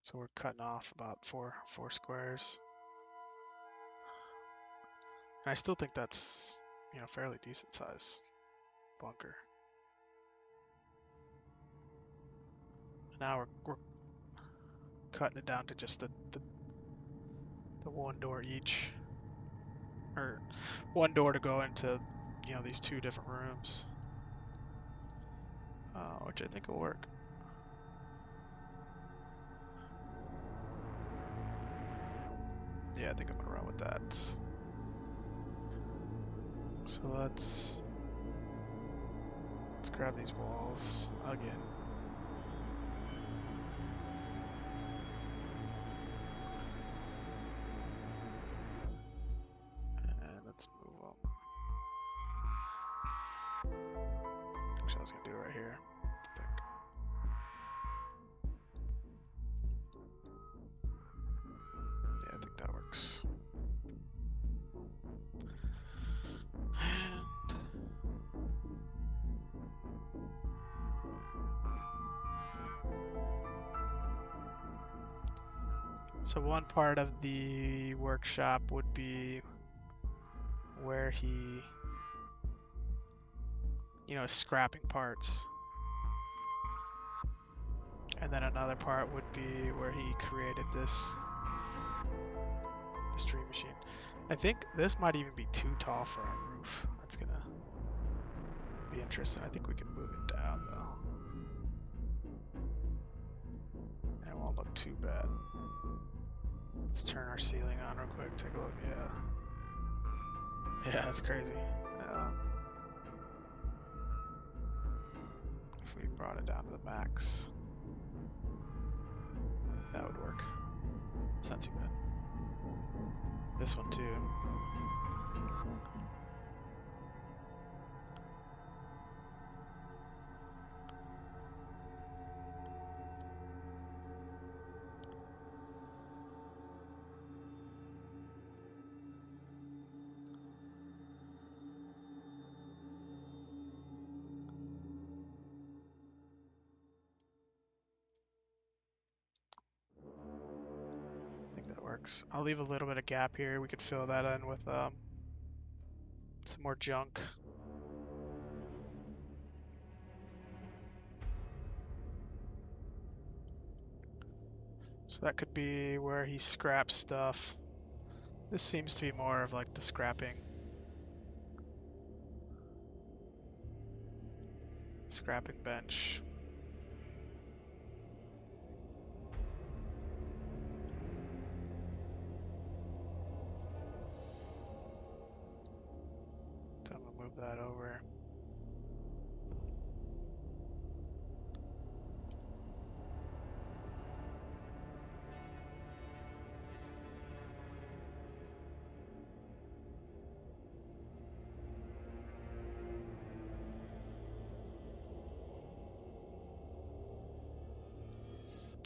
So we're cutting off about four squares. And I still think that's, you know, fairly decent size bunker. Now we're cutting it down to just the one door each, or one door to go into, you know, these two different rooms, which I think will work. Yeah, I think I'm gonna run with that. So let's grab these walls again. And let's move them. Actually, I was gonna do it right here, I think. Yeah, I think that works. So one part of the workshop would be where he, you know, is scrapping parts. And then another part would be where he created this dream machine. I think this might even be too tall for our roof. That's gonna be interesting. I think we can move it down though. And it won't look too bad. Let's turn our ceiling on real quick. Take a look. Yeah, that's crazy. If we brought it down to the max, that would work. It's not too bad. This one too. Works. I'll leave a little bit of gap here. We could fill that in with some more junk. So that could be where he scraps stuff. This seems to be more of like the scrapping bench. that over.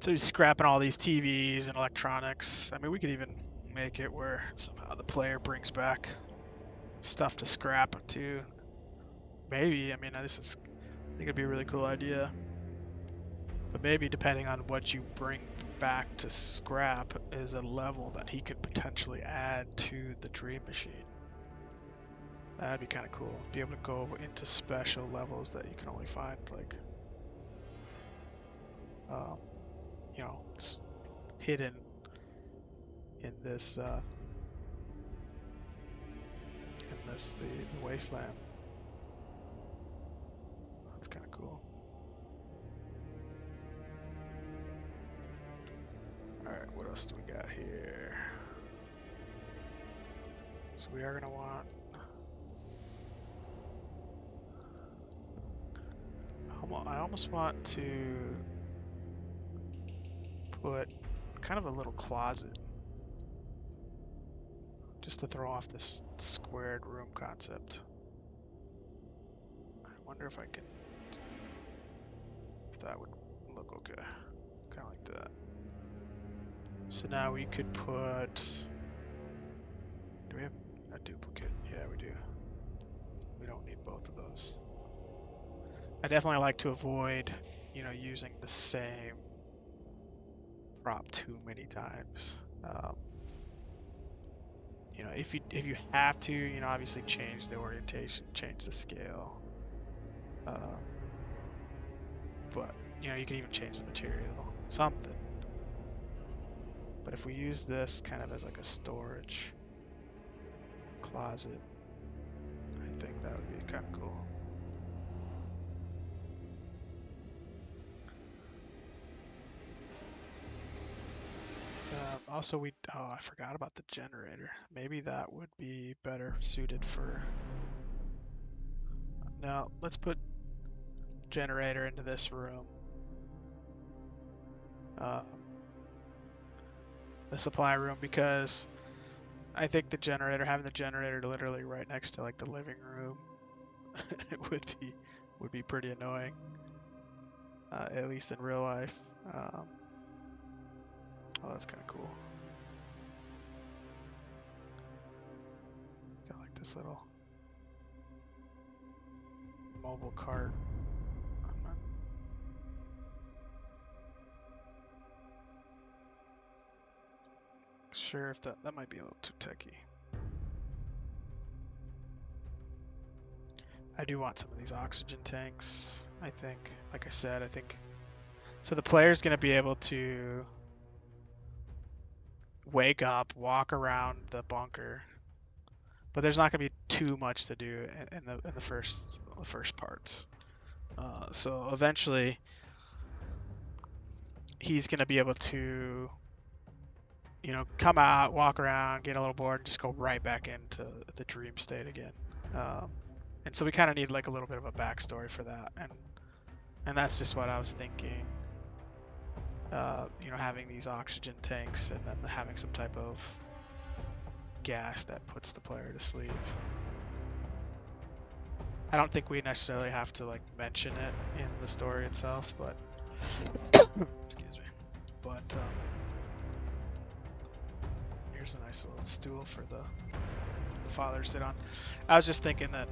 So he's scrapping all these TVs and electronics. I mean, we could even make it where somehow the player brings back stuff to scrap too. Maybe. I mean, I think it'd be a really cool idea. But maybe depending on what you bring back to scrap is a level that he could potentially add to the Dream Machine. That'd be kind of cool. Be able to go into special levels that you can only find like, um, hidden in the wasteland. That's kind of cool. All right, what else do we got here? So we are gonna want. I almost want to put kind of a little closet just to throw off this squared room concept. I wonder if that would look okay. Kind of like that. So now we could put, do we have a duplicate? Yeah, we do. We don't need both of those. I definitely like to avoid, using the same prop too many times. If you have to, obviously change the orientation, change the scale. But you can even change the material, something. But if we use this kind of as like a storage closet, I think that would be kind of cool. Also, I forgot about the generator. Maybe that would be better suited for. No, let's put generator into this room. The supply room, because I think having the generator literally right next to like the living room, it would be pretty annoying, at least in real life. Oh, that's kind of cool. Got like this little mobile cart. I'm not sure if that might be a little too techy. I do want some of these oxygen tanks, I think. Like I said, I think so the player's going to be able to wake up, walk around the bunker, but there's not going to be too much to do in the first parts. So eventually he's going to be able to come out, walk around, get a little bored, and just go right back into the dream state again. And so we kind of need like a little bit of a backstory for that, and that's just what I was thinking. Having these oxygen tanks and then having some type of gas that puts the player to sleep. I don't think we necessarily have to like mention it in the story itself, but excuse me. But here's a nice little stool for the father to sit on. I was just thinking that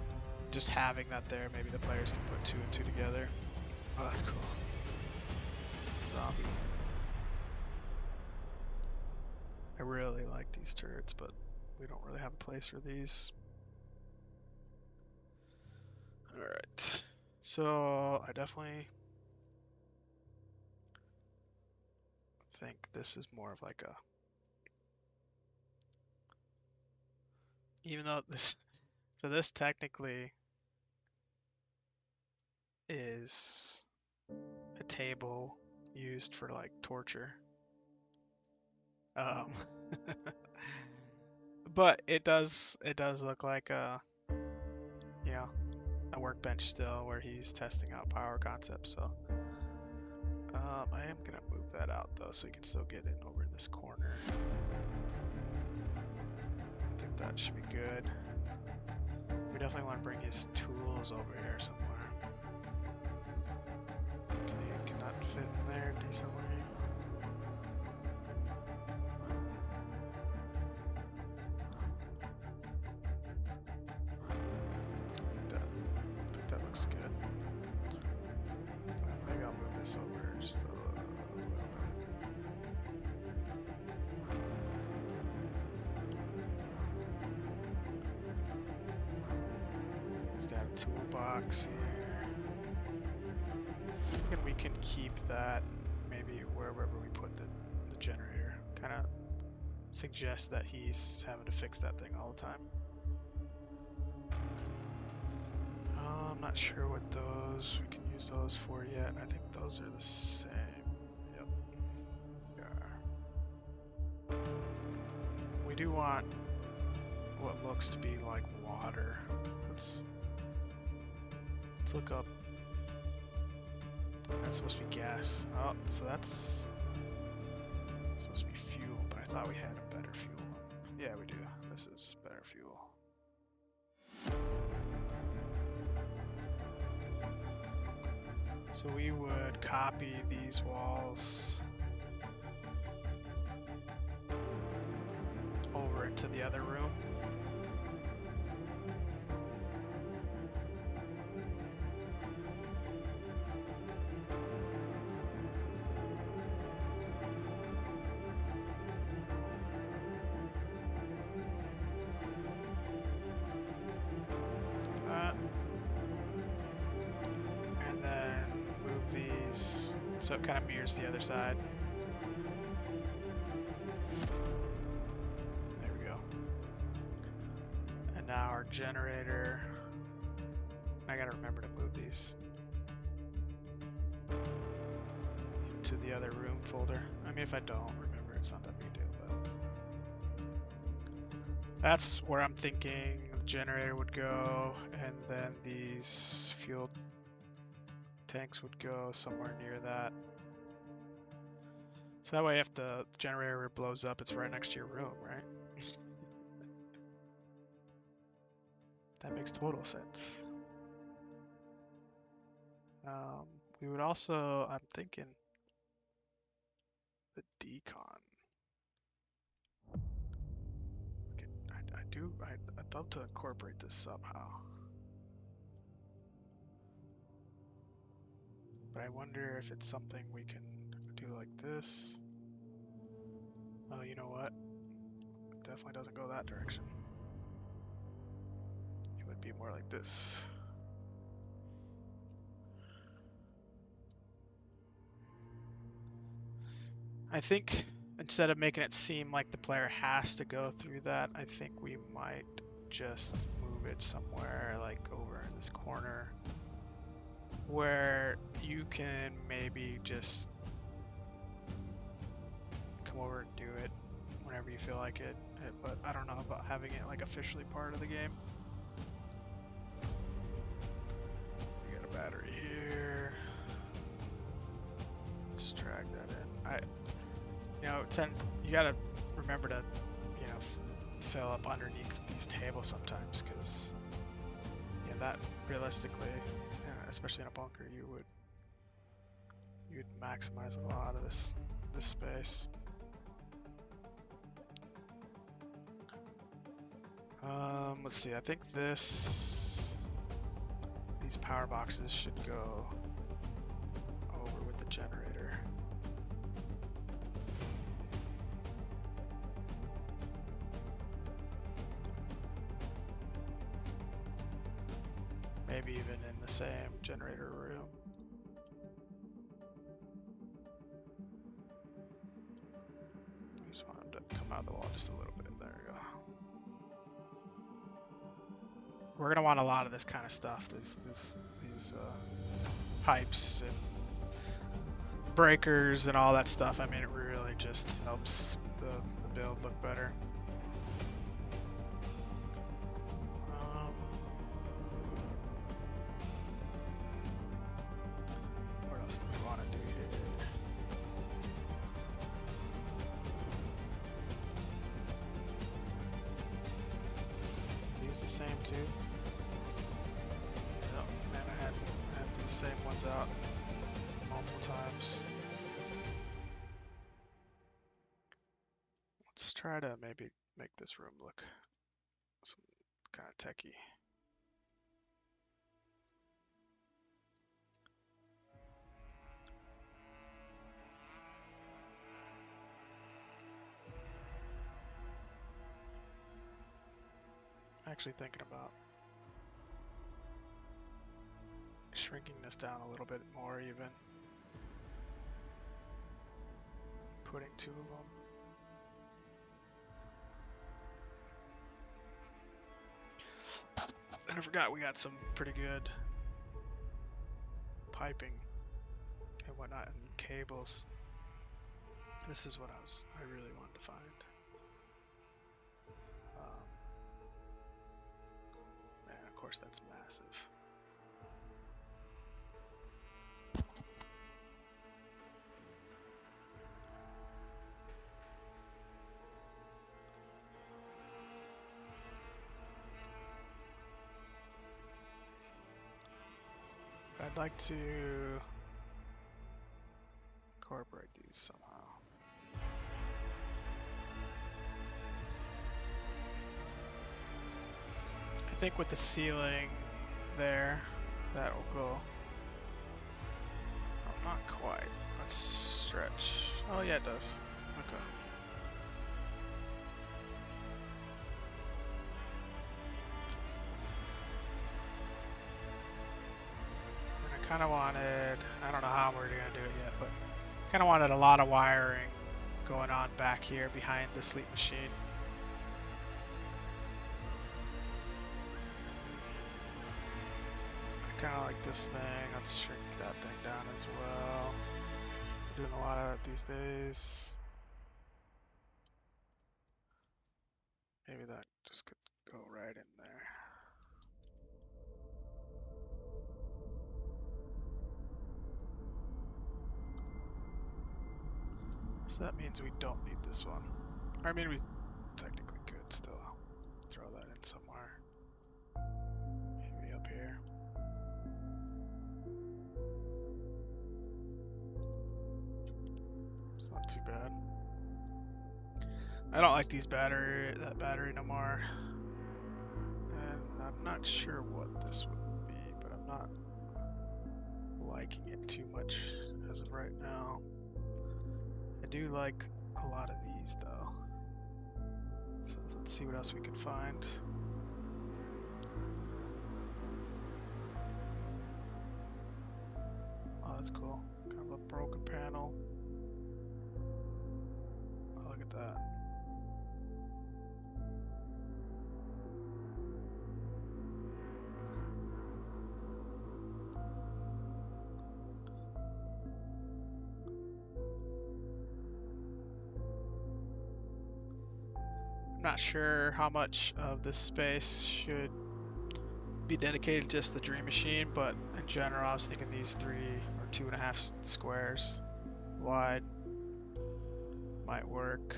just having that there, maybe the players can put 2 and 2 together. Oh, that's cool. Zombie. I really like these turrets, but we don't really have a place for these. Alright. So I definitely think this is more of like a, even though this technically is a table used for like torture. Um, but it does look like a, the workbench still where he's testing out power concepts. So I am gonna move that out though, so he can still get in over in this corner. I think that should be good. We definitely want to bring his tools over here somewhere. Can that fit in there decently? I think that looks good. Maybe I'll move this over just a little bit. He's got a toolbox here. I'm thinking we can keep that maybe wherever we put the generator. Kind of suggest that he's having to fix that thing all the time. I'm not sure what those we can use those for yet. I think those are the same. Yep. They are. We do want what looks to be like water. Let's look up. That's supposed to be gas. Oh, so that's supposed to be fuel, but I thought we had a better fuel one. Yeah, we do. This is better fuel. So we would copy these walls over into the other room. So it kind of mirrors the other side. There we go. And now our generator. I gotta remember to move these into the other room folder. I mean, if I don't remember, it's not that big a deal, but that's where I'm thinking the generator would go, and then these fuel tanks would go somewhere near that. So that way if the generator blows up, it's right next to your room, right? That makes total sense. We would also, I'm thinking, the decon. I'd love to incorporate this somehow. But I wonder if it's something we can do like this. Oh, you know what? It definitely doesn't go that direction. It would be more like this. I think instead of making it seem like the player has to go through that, I think we might just move it somewhere like over in this corner where you can maybe just come over and do it whenever you feel like it. But I don't know about having it like officially part of the game. We got a battery here. Let's drag that in. You gotta remember to, fill up underneath these tables sometimes, because that realistically, especially in a bunker, you'd maximize a lot of this space. Let's see. I think these power boxes should go over with the generator. Maybe even in the same generator room. I just want them to come out of the wall just a little bit. There we go. We're gonna want a lot of this kind of stuff. These pipes and breakers and all that stuff. I mean, it really just helps the build look better. too. Yep, man, I had these same ones out multiple times. Let's try to maybe make this room look some kind of techie. Actually thinking about shrinking this down a little bit more even. Putting 2 of them. And I forgot we got some pretty good piping and whatnot and cables. This is what I really wanted to find. Man, of course that's massive. I'd like to incorporate these somehow. I think with the ceiling there, that will go. Oh, not quite. Let's stretch. Oh yeah, it does. Okay. And I kind of wanted, I don't know how we're gonna do it yet, but kind of wanted a lot of wiring going on back here behind the sleep machine. I kind of like this thing. Let's shrink that thing down as well. I'm doing a lot of that these days. Maybe that just could go right in there. So that means we don't need this one. I mean, we technically could still throw that in somewhere. Maybe up here. It's not too bad. I don't like that battery no more. And I'm not sure what this would be, but I'm not liking it too much as of right now. I do like a lot of these though. So let's see what else we can find. Oh, that's cool. Kind of a broken panel. Oh, look at that. I'm not sure how much of this space should be dedicated to just the Dream Machine, but in general, I was thinking these 3 or 2.5 squares wide might work.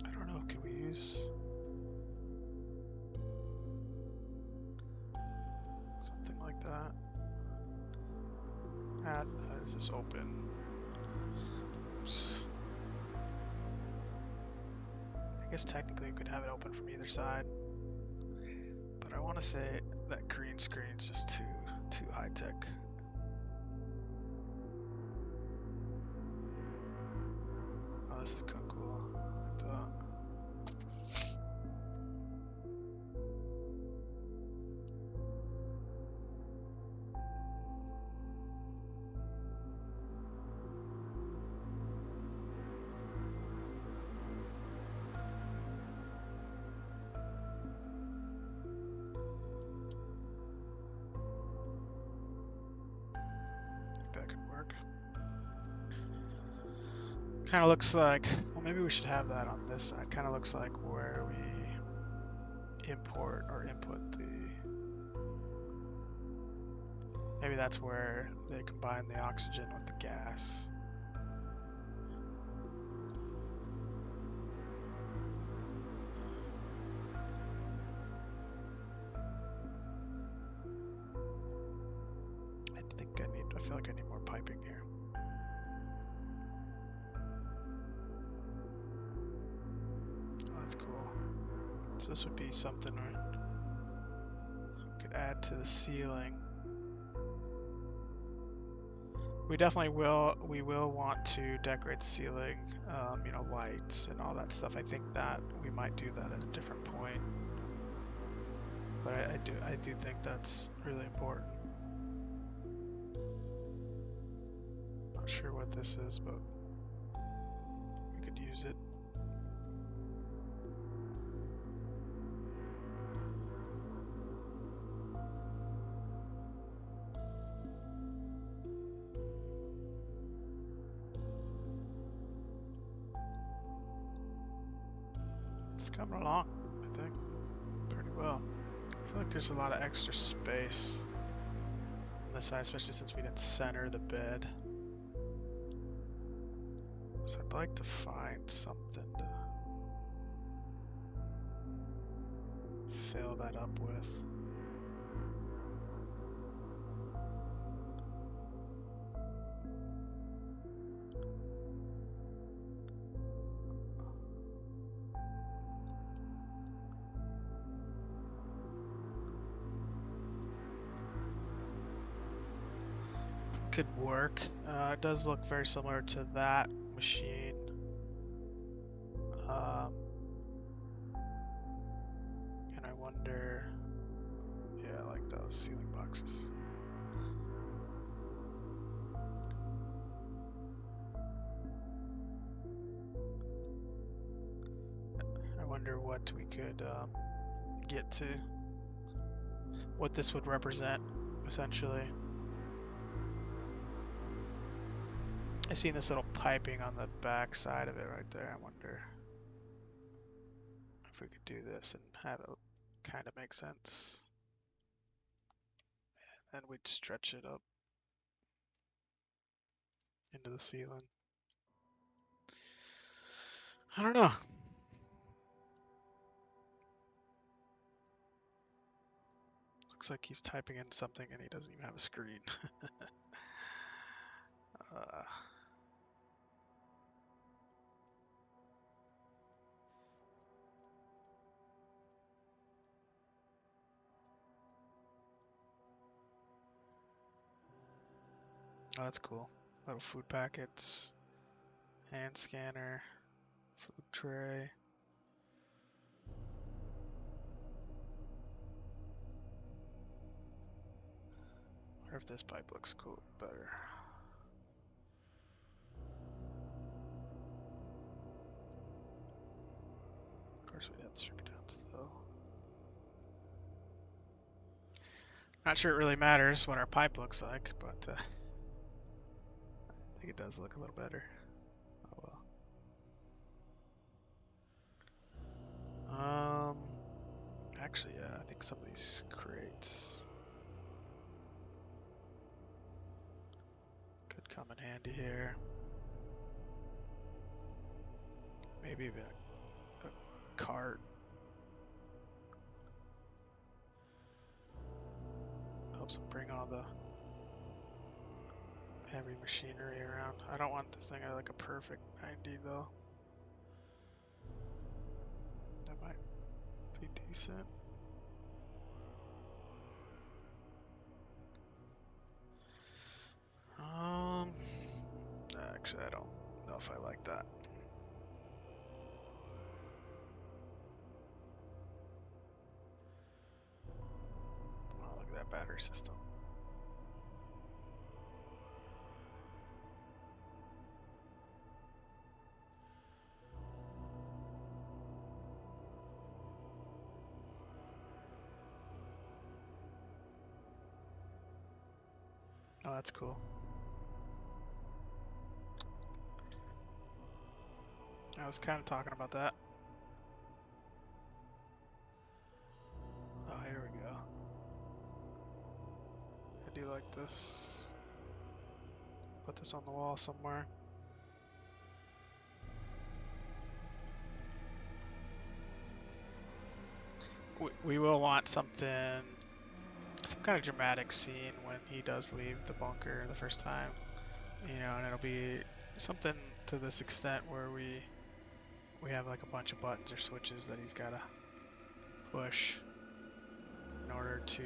I don't know, can we use something like that? Is this open? Oops. I guess technically we could have it open from either side, but I want to say that green screen is just too high tech. Oh, this is kind of cool. I like that. That could work. Kind of looks like, well, maybe we should have that on this side. Kind of looks like where we import or input Maybe that's where they combine the oxygen with the gas. I feel like I need more piping here. Oh, that's cool. So this would be something we could add to the ceiling. We definitely will. We will want to decorate the ceiling, you know, lights and all that stuff. I think that we might do that at a different point. But I do think that's really important. Not sure what this is, but we could use it. It's coming along, I think, pretty well. I feel like there's a lot of extra space on this side, especially since we didn't center the bed. So I'd like to find something to fill that up with. Could work. It does look very similar to that machine. And I wonder, yeah, I like those ceiling boxes. I wonder what we could get to, what this would represent, essentially. I seen this little piping on the back side of it right there. I wonder if we could do this and have it kind of make sense. And then we'd stretch it up into the ceiling. I don't know. Looks like he's typing in something and he doesn't even have a screen. uh, oh, that's cool. Little food packets, hand scanner, food tray. Wonder if this pipe looks cool better. Of course, we'd have to shrink it down, so. Not sure it really matters what our pipe looks like, but I think it does look a little better. Oh well. Actually, yeah, I think some of these crates could come in handy here. Maybe even a cart. Helps them bring all the heavy machinery around. I don't want this thing at like a perfect 90 though. That might be decent. Actually, I don't know if I like that. Oh, look at that battery system. Oh, that's cool. I was kind of talking about that. Oh, here we go. I do like this. Put this on the wall somewhere. We will want something, some kind of dramatic scene when he does leave the bunker the first time, you know, and it'll be something to this extent where we have like a bunch of buttons or switches that he's gotta push in order to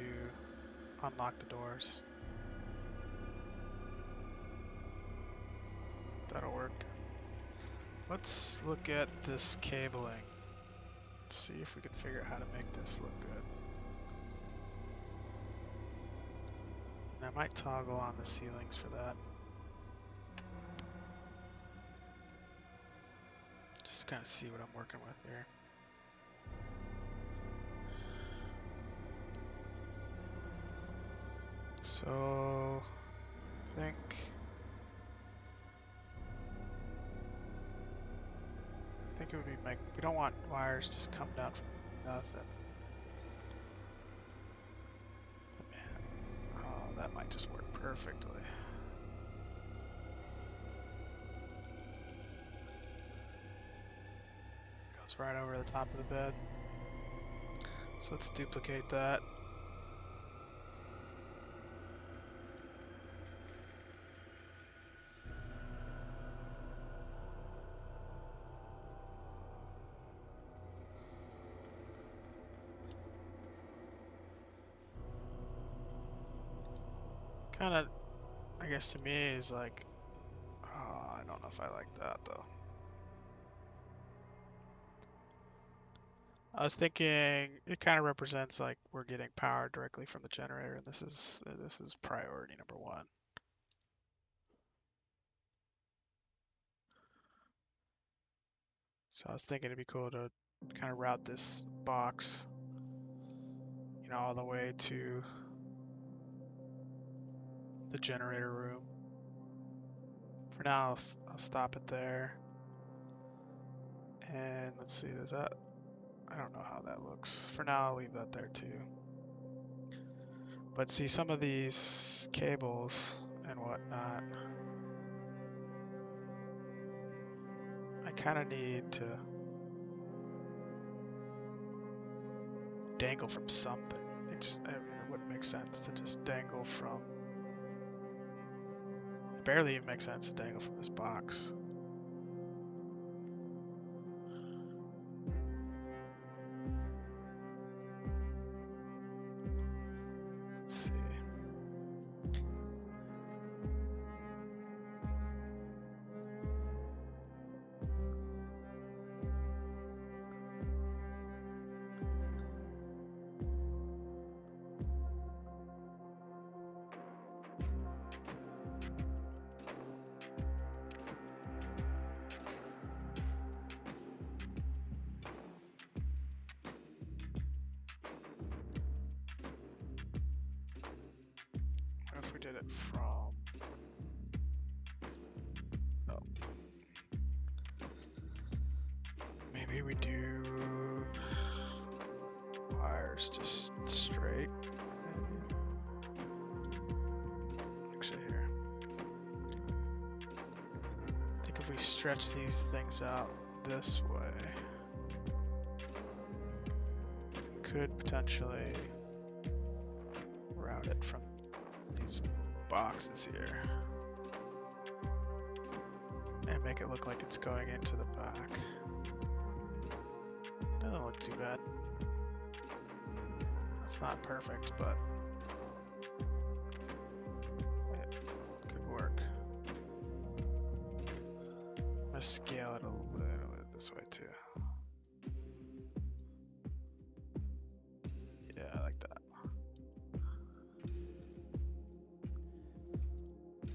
unlock the doors. That'll work. Let's look at this cabling. Let's see if we can figure out how to make this look good. And I might toggle on the ceilings for that. Just to kind of see what I'm working with here. So, I think it would be we don't want wires just come down from nothing. But man, oh, that might just work perfectly. Goes right over the top of the bed. So let's duplicate that. Kind of, I guess to me is like, oh, I don't know if I like that though. I was thinking it kind of represents like we're getting power directly from the generator, and this is priority number one. So I was thinking it'd be cool to kind of route this box, you know, all the way to the generator room. For now, I'll stop it there. And let's see, does that, I don't know how that looks. For now, I'll leave that there too. But see, some of these cables and whatnot, I kind of need to dangle from something. I mean, it wouldn't make sense to just dangle from, it barely even makes sense to dangle from this box. Let's see. What if we did it from, oh, maybe we do wires just straight, maybe. Actually here, I think if we stretch these things out this way, we could potentially route it from these boxes here and make it look like it's going into the back. Doesn't look too bad. It's not perfect, but it could work. I'm gonna scale it a little bit this way too. Yeah, I like that.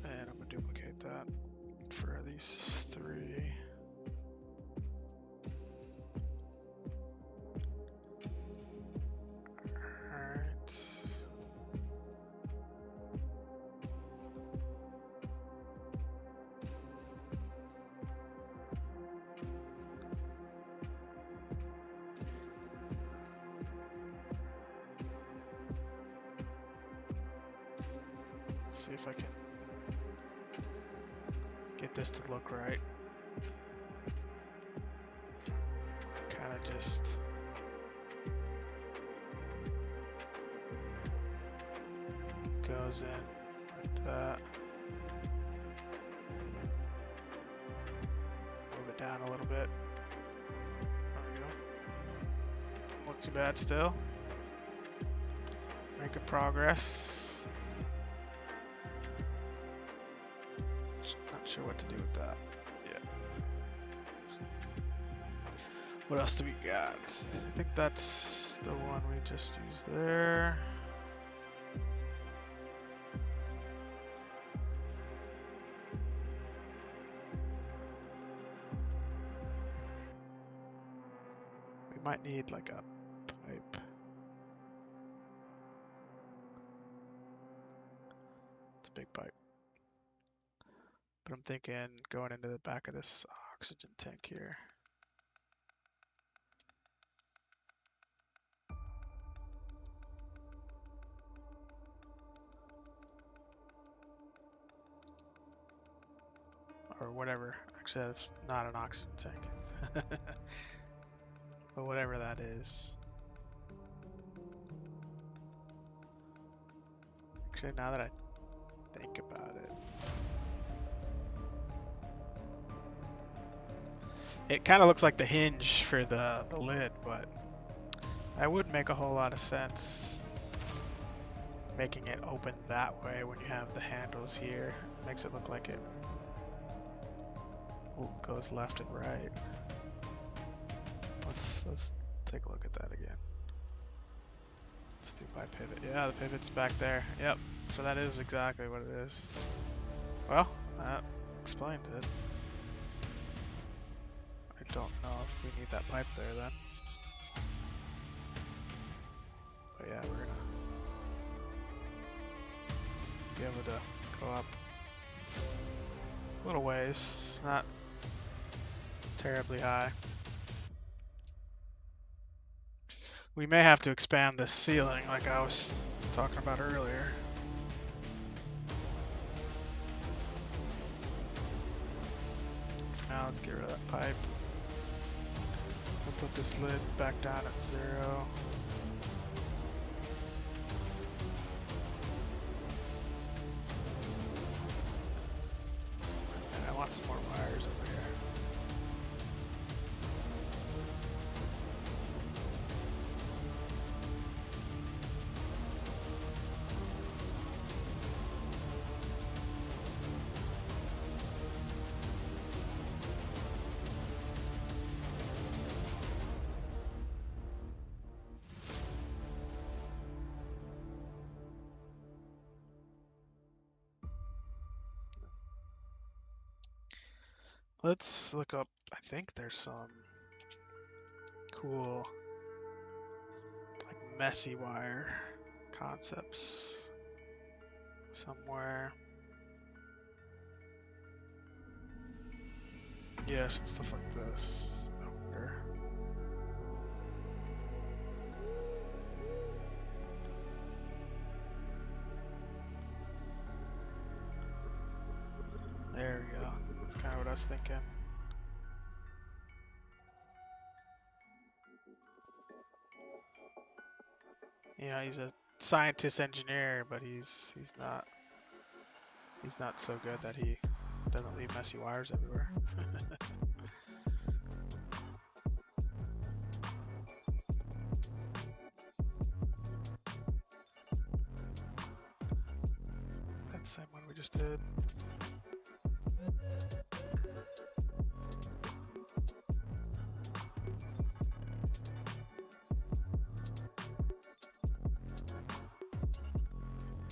And I'm gonna duplicate that for these three. Alright. see if I can get this to look right. Kind of just goes in like that. Move it down a little bit. There we go. Look too bad still. Making progress. Not sure what to do with that. Yeah. What else do we got? I think that's the one we just used there. We might need like a pipe. It's a big pipe. But I'm thinking going into the back of this oxygen tank here. Or whatever. Actually, that's not an oxygen tank. But whatever that is. Actually, now that I think about it. It kind of looks like the hinge for the lid, but that wouldn't make a whole lot of sense. Making it open that way when you have the handles here. Makes it look like it goes left and right. Let's take a look at that again. Let's do by pivot. Yeah, the pivot's back there. Yep. So that is exactly what it is. Well, that explains it. I don't know if we need that pipe there then. But yeah, we're gonna be able to go up a little ways, not terribly high. We may have to expand this ceiling like I was talking about earlier. For now, let's get rid of that pipe. We'll put this lid back down at 0. And I want some more wires over here. Let's look up, I think there's some cool, like messy wire concepts somewhere. Yes, and stuff like this. I wonder. There we go. That's kind of what I was thinking. You know, he's a scientist engineer, but he's not so good that he doesn't leave messy wires everywhere. That's the same one we just did.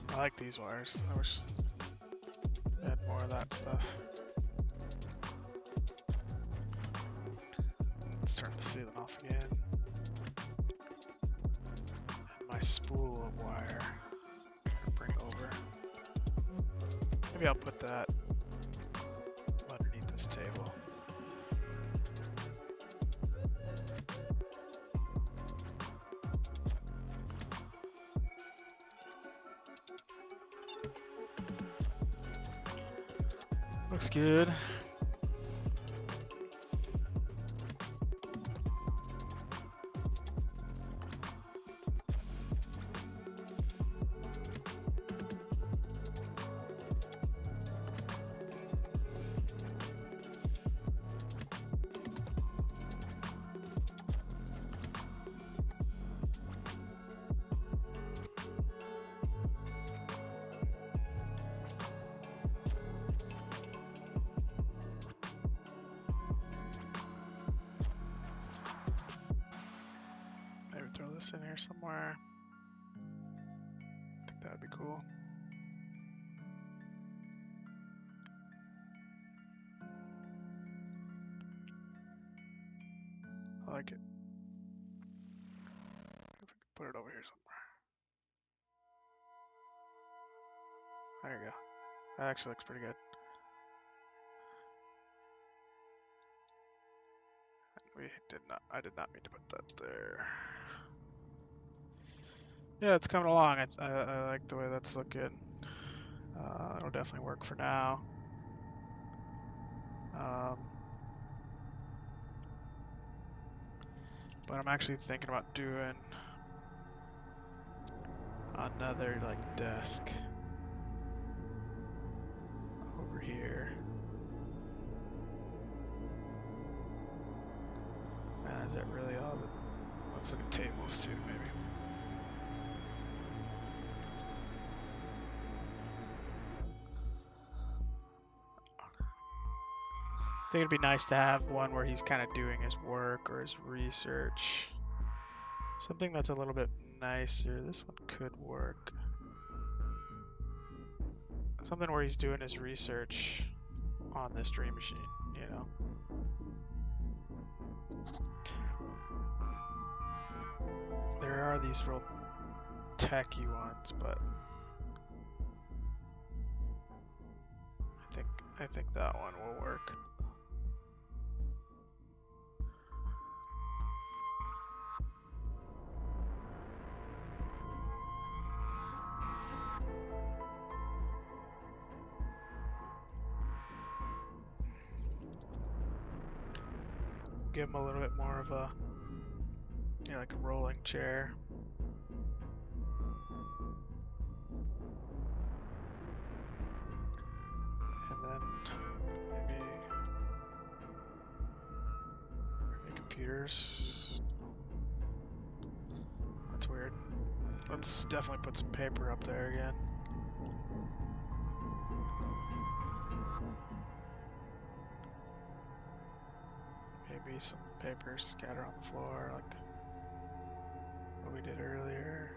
I like these wires. I wish I had more of that stuff. Let's turn the ceiling off again. And my spool of wire I'll bring over. Maybe I'll put that underneath this table. Looks good. Maybe throw this in here somewhere. I think that would be cool. I like it. If we could put it over here somewhere. There you go. That actually looks pretty good. I did not mean to put that there. Yeah, it's coming along. I like the way that's looking. It'll definitely work for now. But I'm actually thinking about doing another like desk over here. Is that really all the... Let's look at tables too, maybe. I think it'd be nice to have one where he's kind of doing his work or his research. Something that's a little bit nicer. This one could work. Something where he's doing his research on this dream machine, you know? There are these real techy ones, but I think that one will work. Give him a little bit more of a, you know, like a rolling chair. And then maybe computers. That's weird. Let's definitely put some paper up there again. Maybe some paper scattered on the floor, like what we did earlier.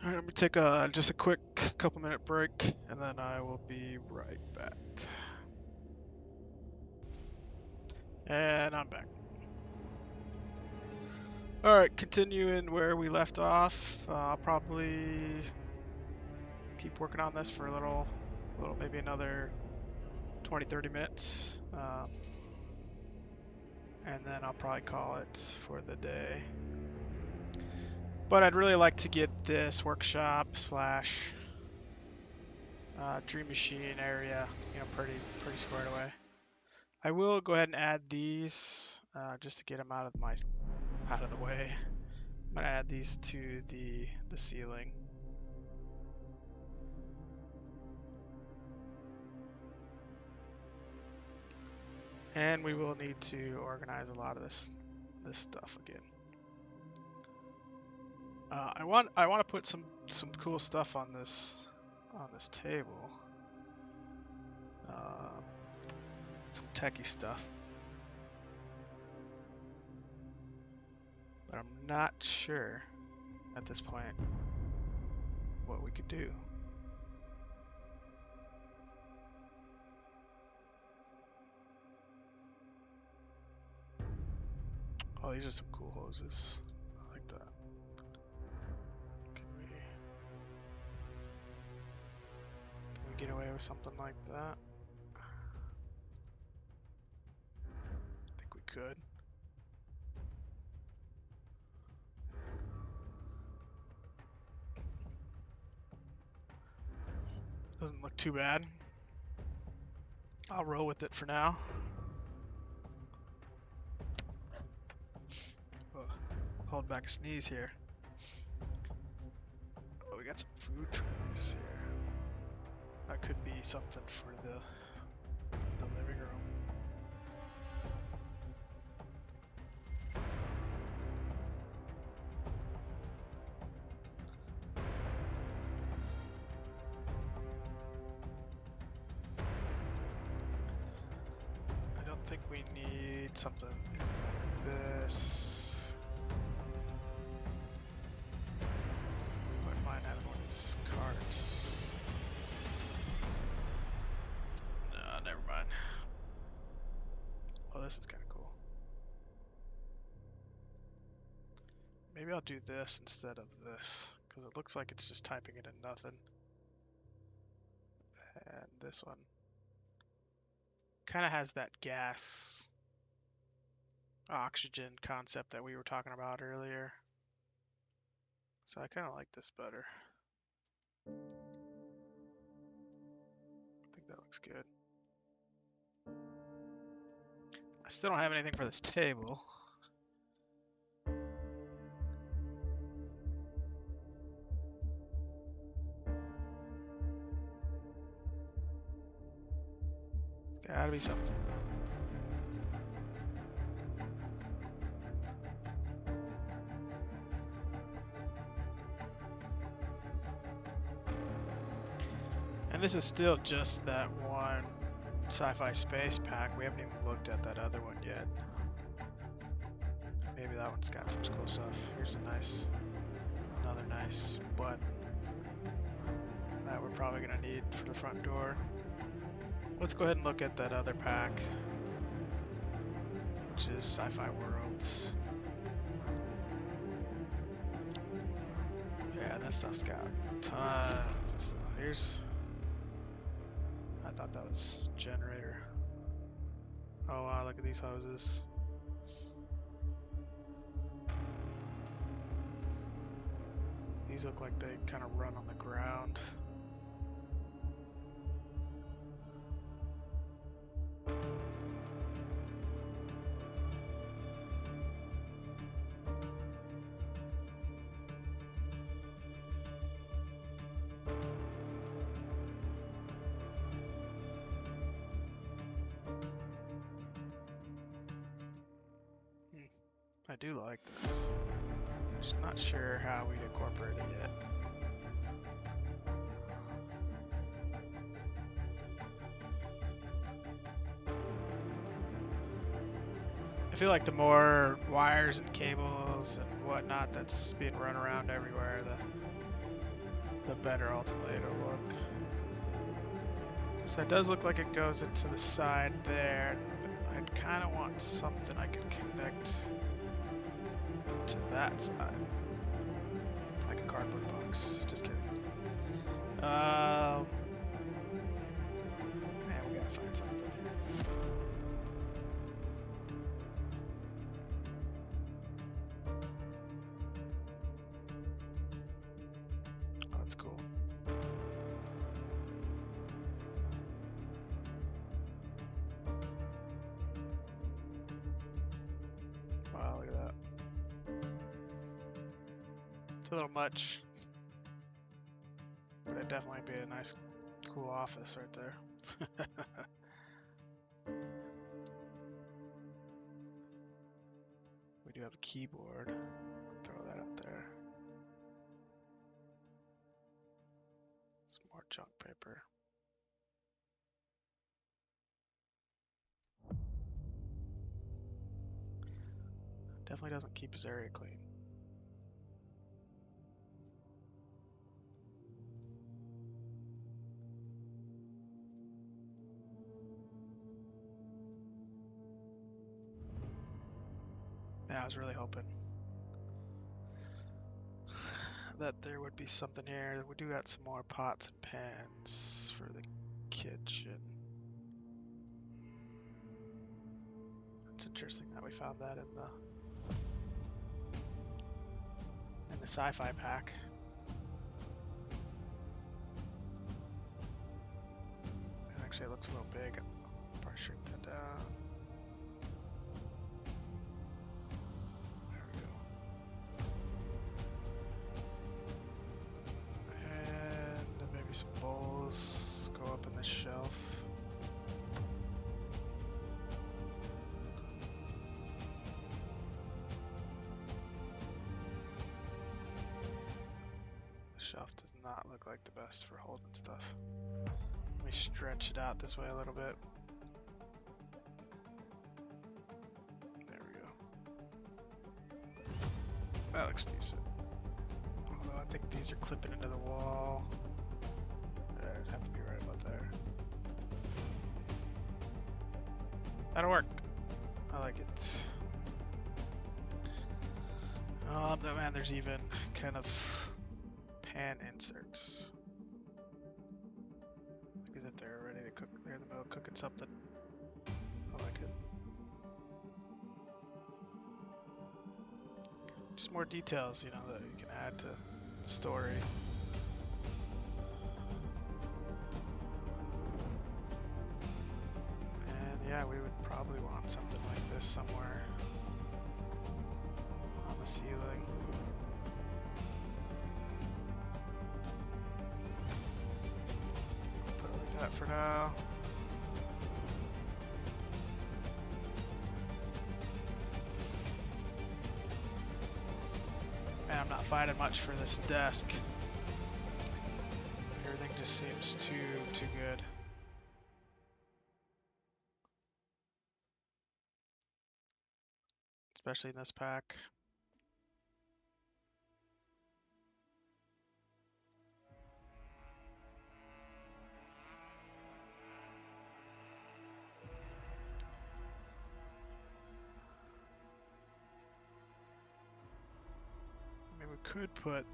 All right, let me take just a quick couple-minute break, and then I will be right back. And I'm back. All right, continuing where we left off. I'll probably keep working on this for a little, maybe another 20-30 minutes, and then I'll probably call it for the day. But I'd really like to get this workshop slash dream machine area, you know, pretty squared away. I will go ahead and add these just to get them out of the way. I'm gonna add these to the ceiling. And we will need to organize a lot of this stuff again. I want to put some cool stuff on this table. Some techie stuff. But I'm not sure at this point what we could do. Oh, these are some cool hoses. I like that. Can we get away with something like that? I think we could. Doesn't look too bad. I'll roll with it for now. Oh, hold back a sneeze here. Oh, we got some food trays here. That could be something for the living room. I don't think we need something like this. Wouldn't mind having one of these carts. No, never mind. Oh, this is kind of cool. Maybe I'll do this instead of this, because it looks like it's just typing it in nothing. And this one kind of has that gas oxygen concept that we were talking about earlier. So I kind of like this better. I think that looks good. I still don't have anything for this table. There's gotta be something. And this is still just that one sci-fi space pack. We haven't even looked at that other one yet. Maybe that one's got some cool stuff. Here's another nice button that we're probably gonna need for the front door. Let's go ahead and look at that other pack, which is Sci-Fi Worlds. Yeah, that stuff's got tons of stuff. I thought that was generator. Oh wow, look at these hoses. These look like they kind of run on the ground. I do like this. Just not sure how we'd incorporate it yet. I feel like the more wires and cables and whatnot that's being run around everywhere, the better ultimately it'll look. So it does look like it goes into the side there, but I'd kind of want something I could connect to that side. Like a cardboard box. Just kidding. Man, we gotta find something here. Oh, that's cool. Wow, look at that. It's a little much, but it'd definitely be a nice, cool office right there. We do have a keyboard. Throw that out there. Some more junk paper. Definitely doesn't keep his area clean. Yeah, I was really hoping that there would be something here. We do got some more pots and pans for the kitchen. It's interesting that we found that in the sci-fi pack. It actually looks a little big. I'll probably shrink that down. There we go. And maybe some bowls go up in the shelf. The shelf does not look like the best for holding stuff. Let me stretch it out this way a little bit. There we go. That looks decent. Although I think these are clipping into the wall. I'd have to be right about there. That'll work. I like it. Oh man, there's even kind of pan inserts. Like as if they're ready to cook. They're in the middle of cooking something. I like it. Just more details, you know, that you can add to the story. And yeah, we would probably want something like this somewhere on the ceiling. Put it like that for now. Man, I'm not finding much for this desk. Everything just seems too good. Especially in this pack. I mean, we could put...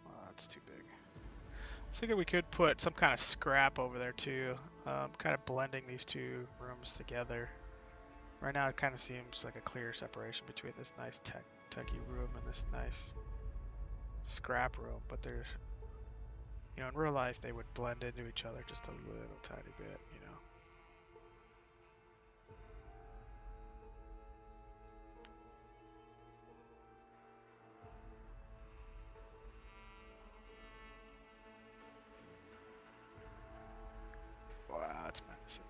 Oh, that's too big. I was thinking we could put some kind of scrap over there too. Kind of blending these two rooms together. Right now it kind of seems like a clear separation between this nice techie room and this nice scrap room, but they're, you know, in real life they would blend into each other just a little tiny bit, you know. Wow, that's massive.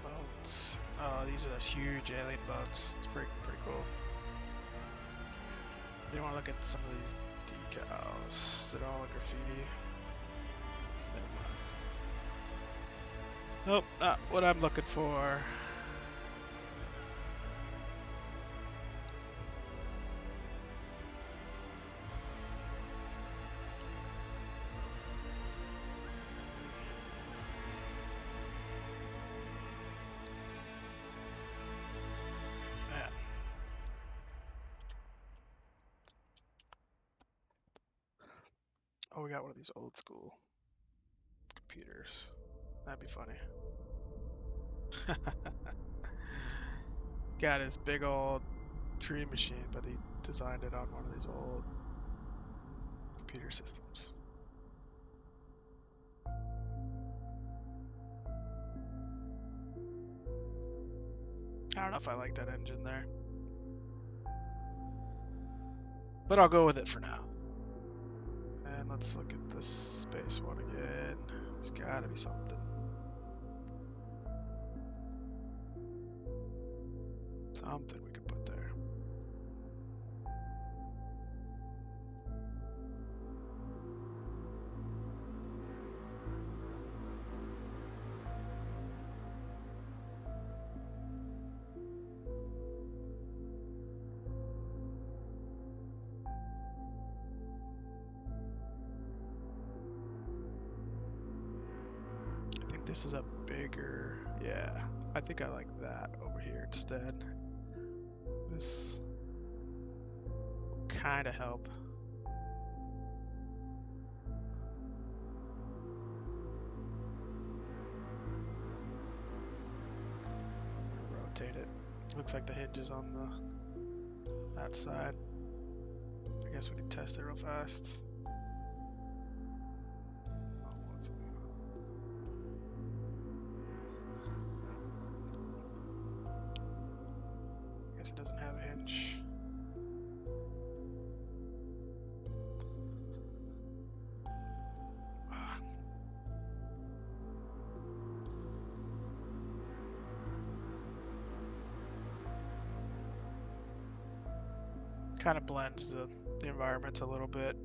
Bones. Oh, these are those huge alien bones. It's pretty cool. You want to look at some of these decals. Is it all graffiti? Never mind. Nope, not what I'm looking for. Man. Oh, we got one of these old school computers. That'd be funny. He's got his big old tree machine, but he designed it on one of these old computer systems. I don't know if I like that engine there, but I'll go with it for now. And let's look at this space one again. There's gotta be something. Something we could put there. this is a bigger, yeah. I think I like that over here instead. This will kind of help. Rotate it. Looks like the hinge is on that side. I guess we can test it real fast. I guess it doesn't have a hinge. Kind of blends the environment a little bit.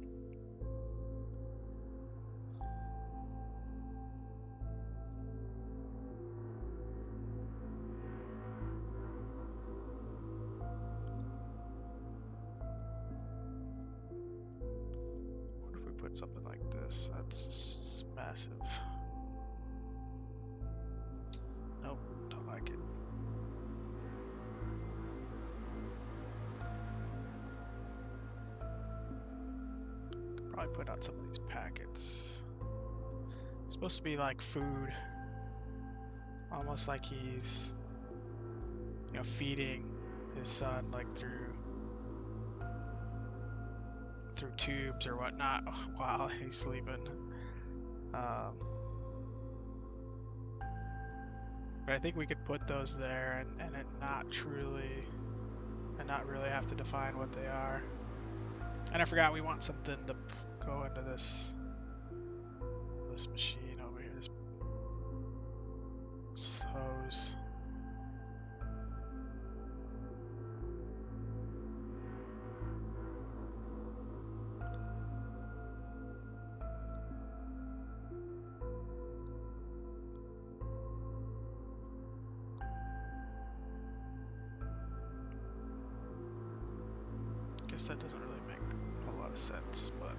What if we put something like this? That's massive. Nope, don't like it. Could probably put out some of these packets. It's supposed to be like food. Almost like he's, you know, feeding his son like through tubes or whatnot while he's sleeping. But I think we could put those there and it not really have to define what they are. And I forgot we want something to go into this machine over here, this hose. Guess that doesn't really make a lot of sense, but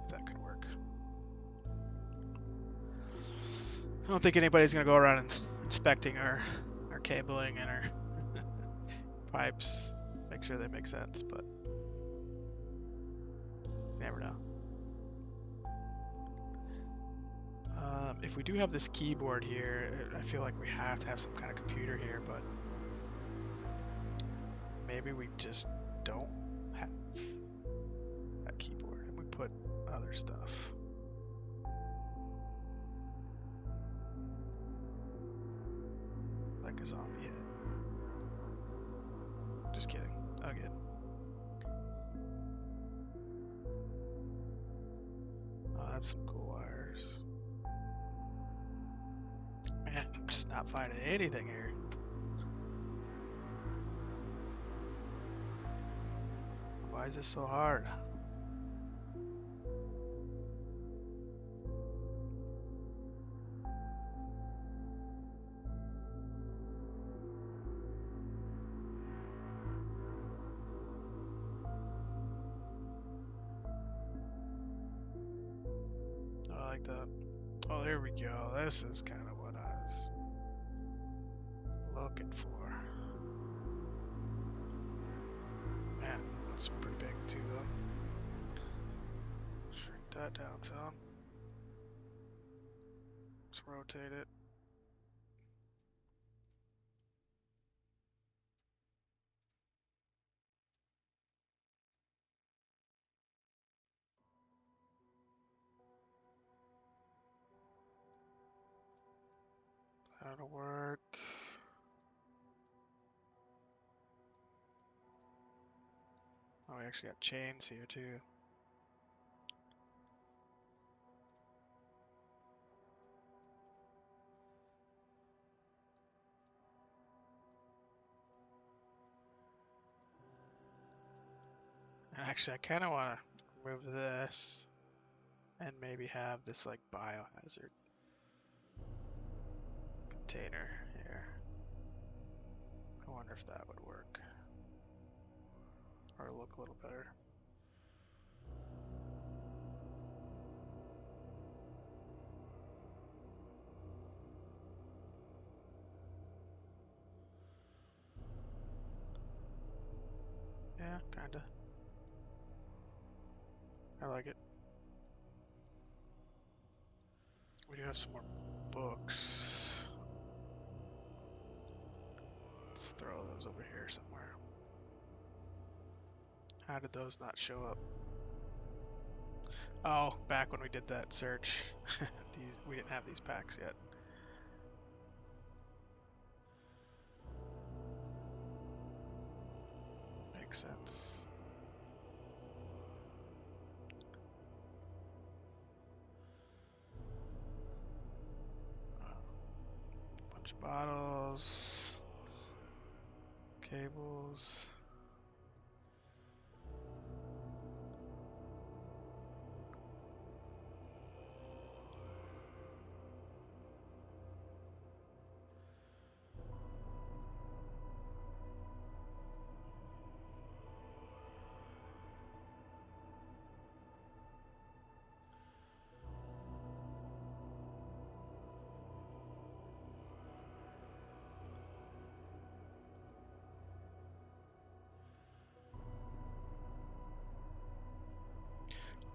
that could work. I don't think anybody's gonna go around inspecting our cabling and our pipes, make sure they make sense, but you never know. If we do have this keyboard here, I feel like we have to have some kind of computer here, but maybe we just don't have that keyboard and we put other stuff. Like a zombie head. Just kidding. Again. Oh, that's some cool wires. Man, I'm just not finding anything here. Why is this so hard? I like that. Oh, there we go. This is kind of what I was looking for. Man, that's pretty big too, though. Shrink that down some. Let's rotate it. That'll work. Oh, we actually got chains here too. And actually, I kind of want to remove this and maybe have this like biohazard container here. I wonder if that would work. probably look a little better. Yeah, kinda. I like it. We do have some more books. Let's throw those over here somewhere. How did those not show up? Oh, back when we did that search. We didn't have these packs yet. Makes sense. Bunch of bottles, cables.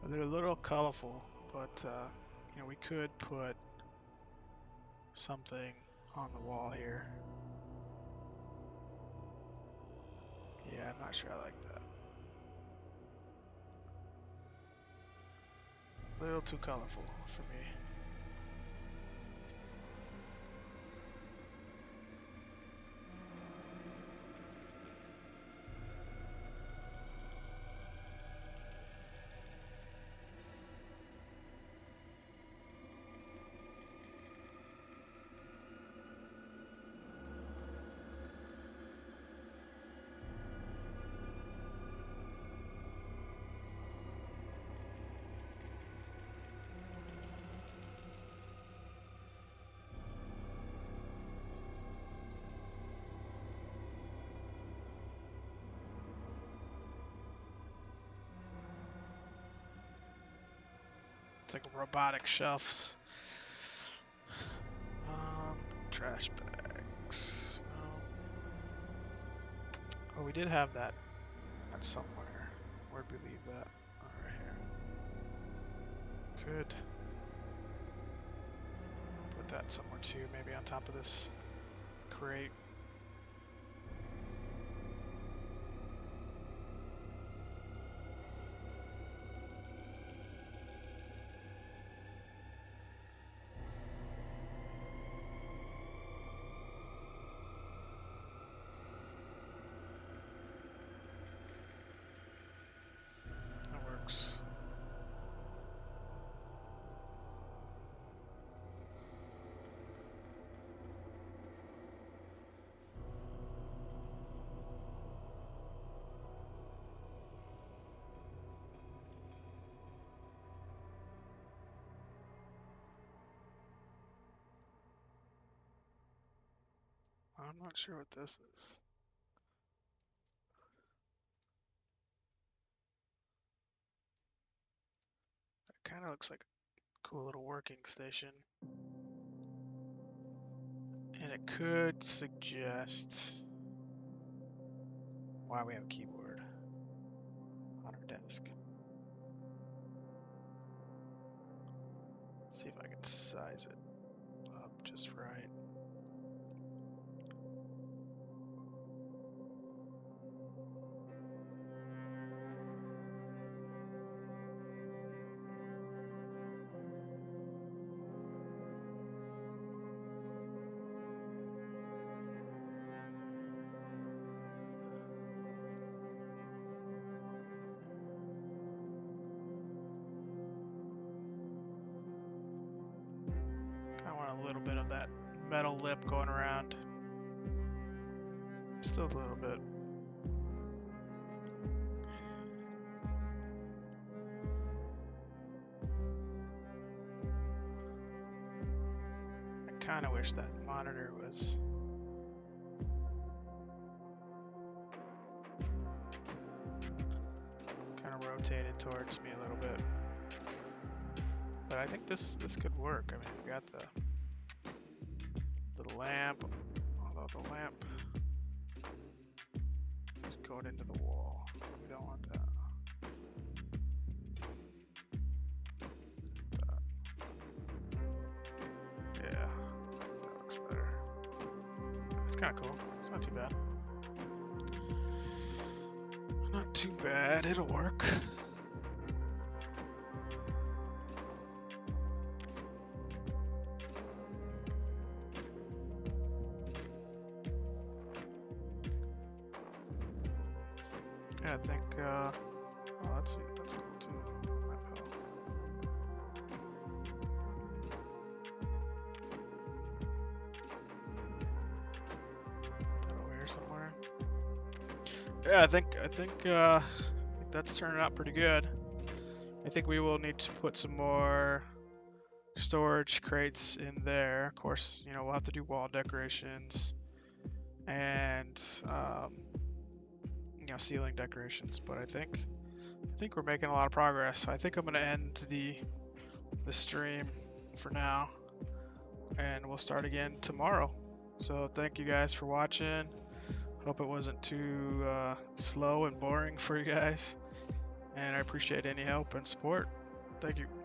They're a little colorful, but you know, we could put something on the wall here. Yeah, I'm not sure I like that. A little too colorful for me. It's like robotic shelves. Trash bags. No. Oh, we did have that somewhere. Where'd we leave that? Oh, right here. Could put that somewhere too, maybe on top of this crate. That works. I'm not sure what this is. It kind of looks like a cool little working station. And it could suggest why we have a keyboard on our desk. See if I can size it up just right. I want a little bit of that metal lip going around. Still a little bit. I kind of wish that monitor was rotated towards me a little bit. But I think this could work. I mean, we got the lamp, although the lamp is going into the wall. We don't want that. Yeah, that looks better. It's kind of cool. It's not too bad. Not too bad. It'll work. Yeah, I think, oh, that's cool too. Lamp hill. That over here somewhere. Yeah, I think that's turning out pretty good. I think we will need to put some more storage crates in there. Of course, you know, we'll have to do wall decorations and you know, ceiling decorations, but I think we're making a lot of progress. So I think I'm gonna end the stream for now, and we'll start again tomorrow. So thank you guys for watching. Hope it wasn't too slow and boring for you guys, and I appreciate any help and support. Thank you.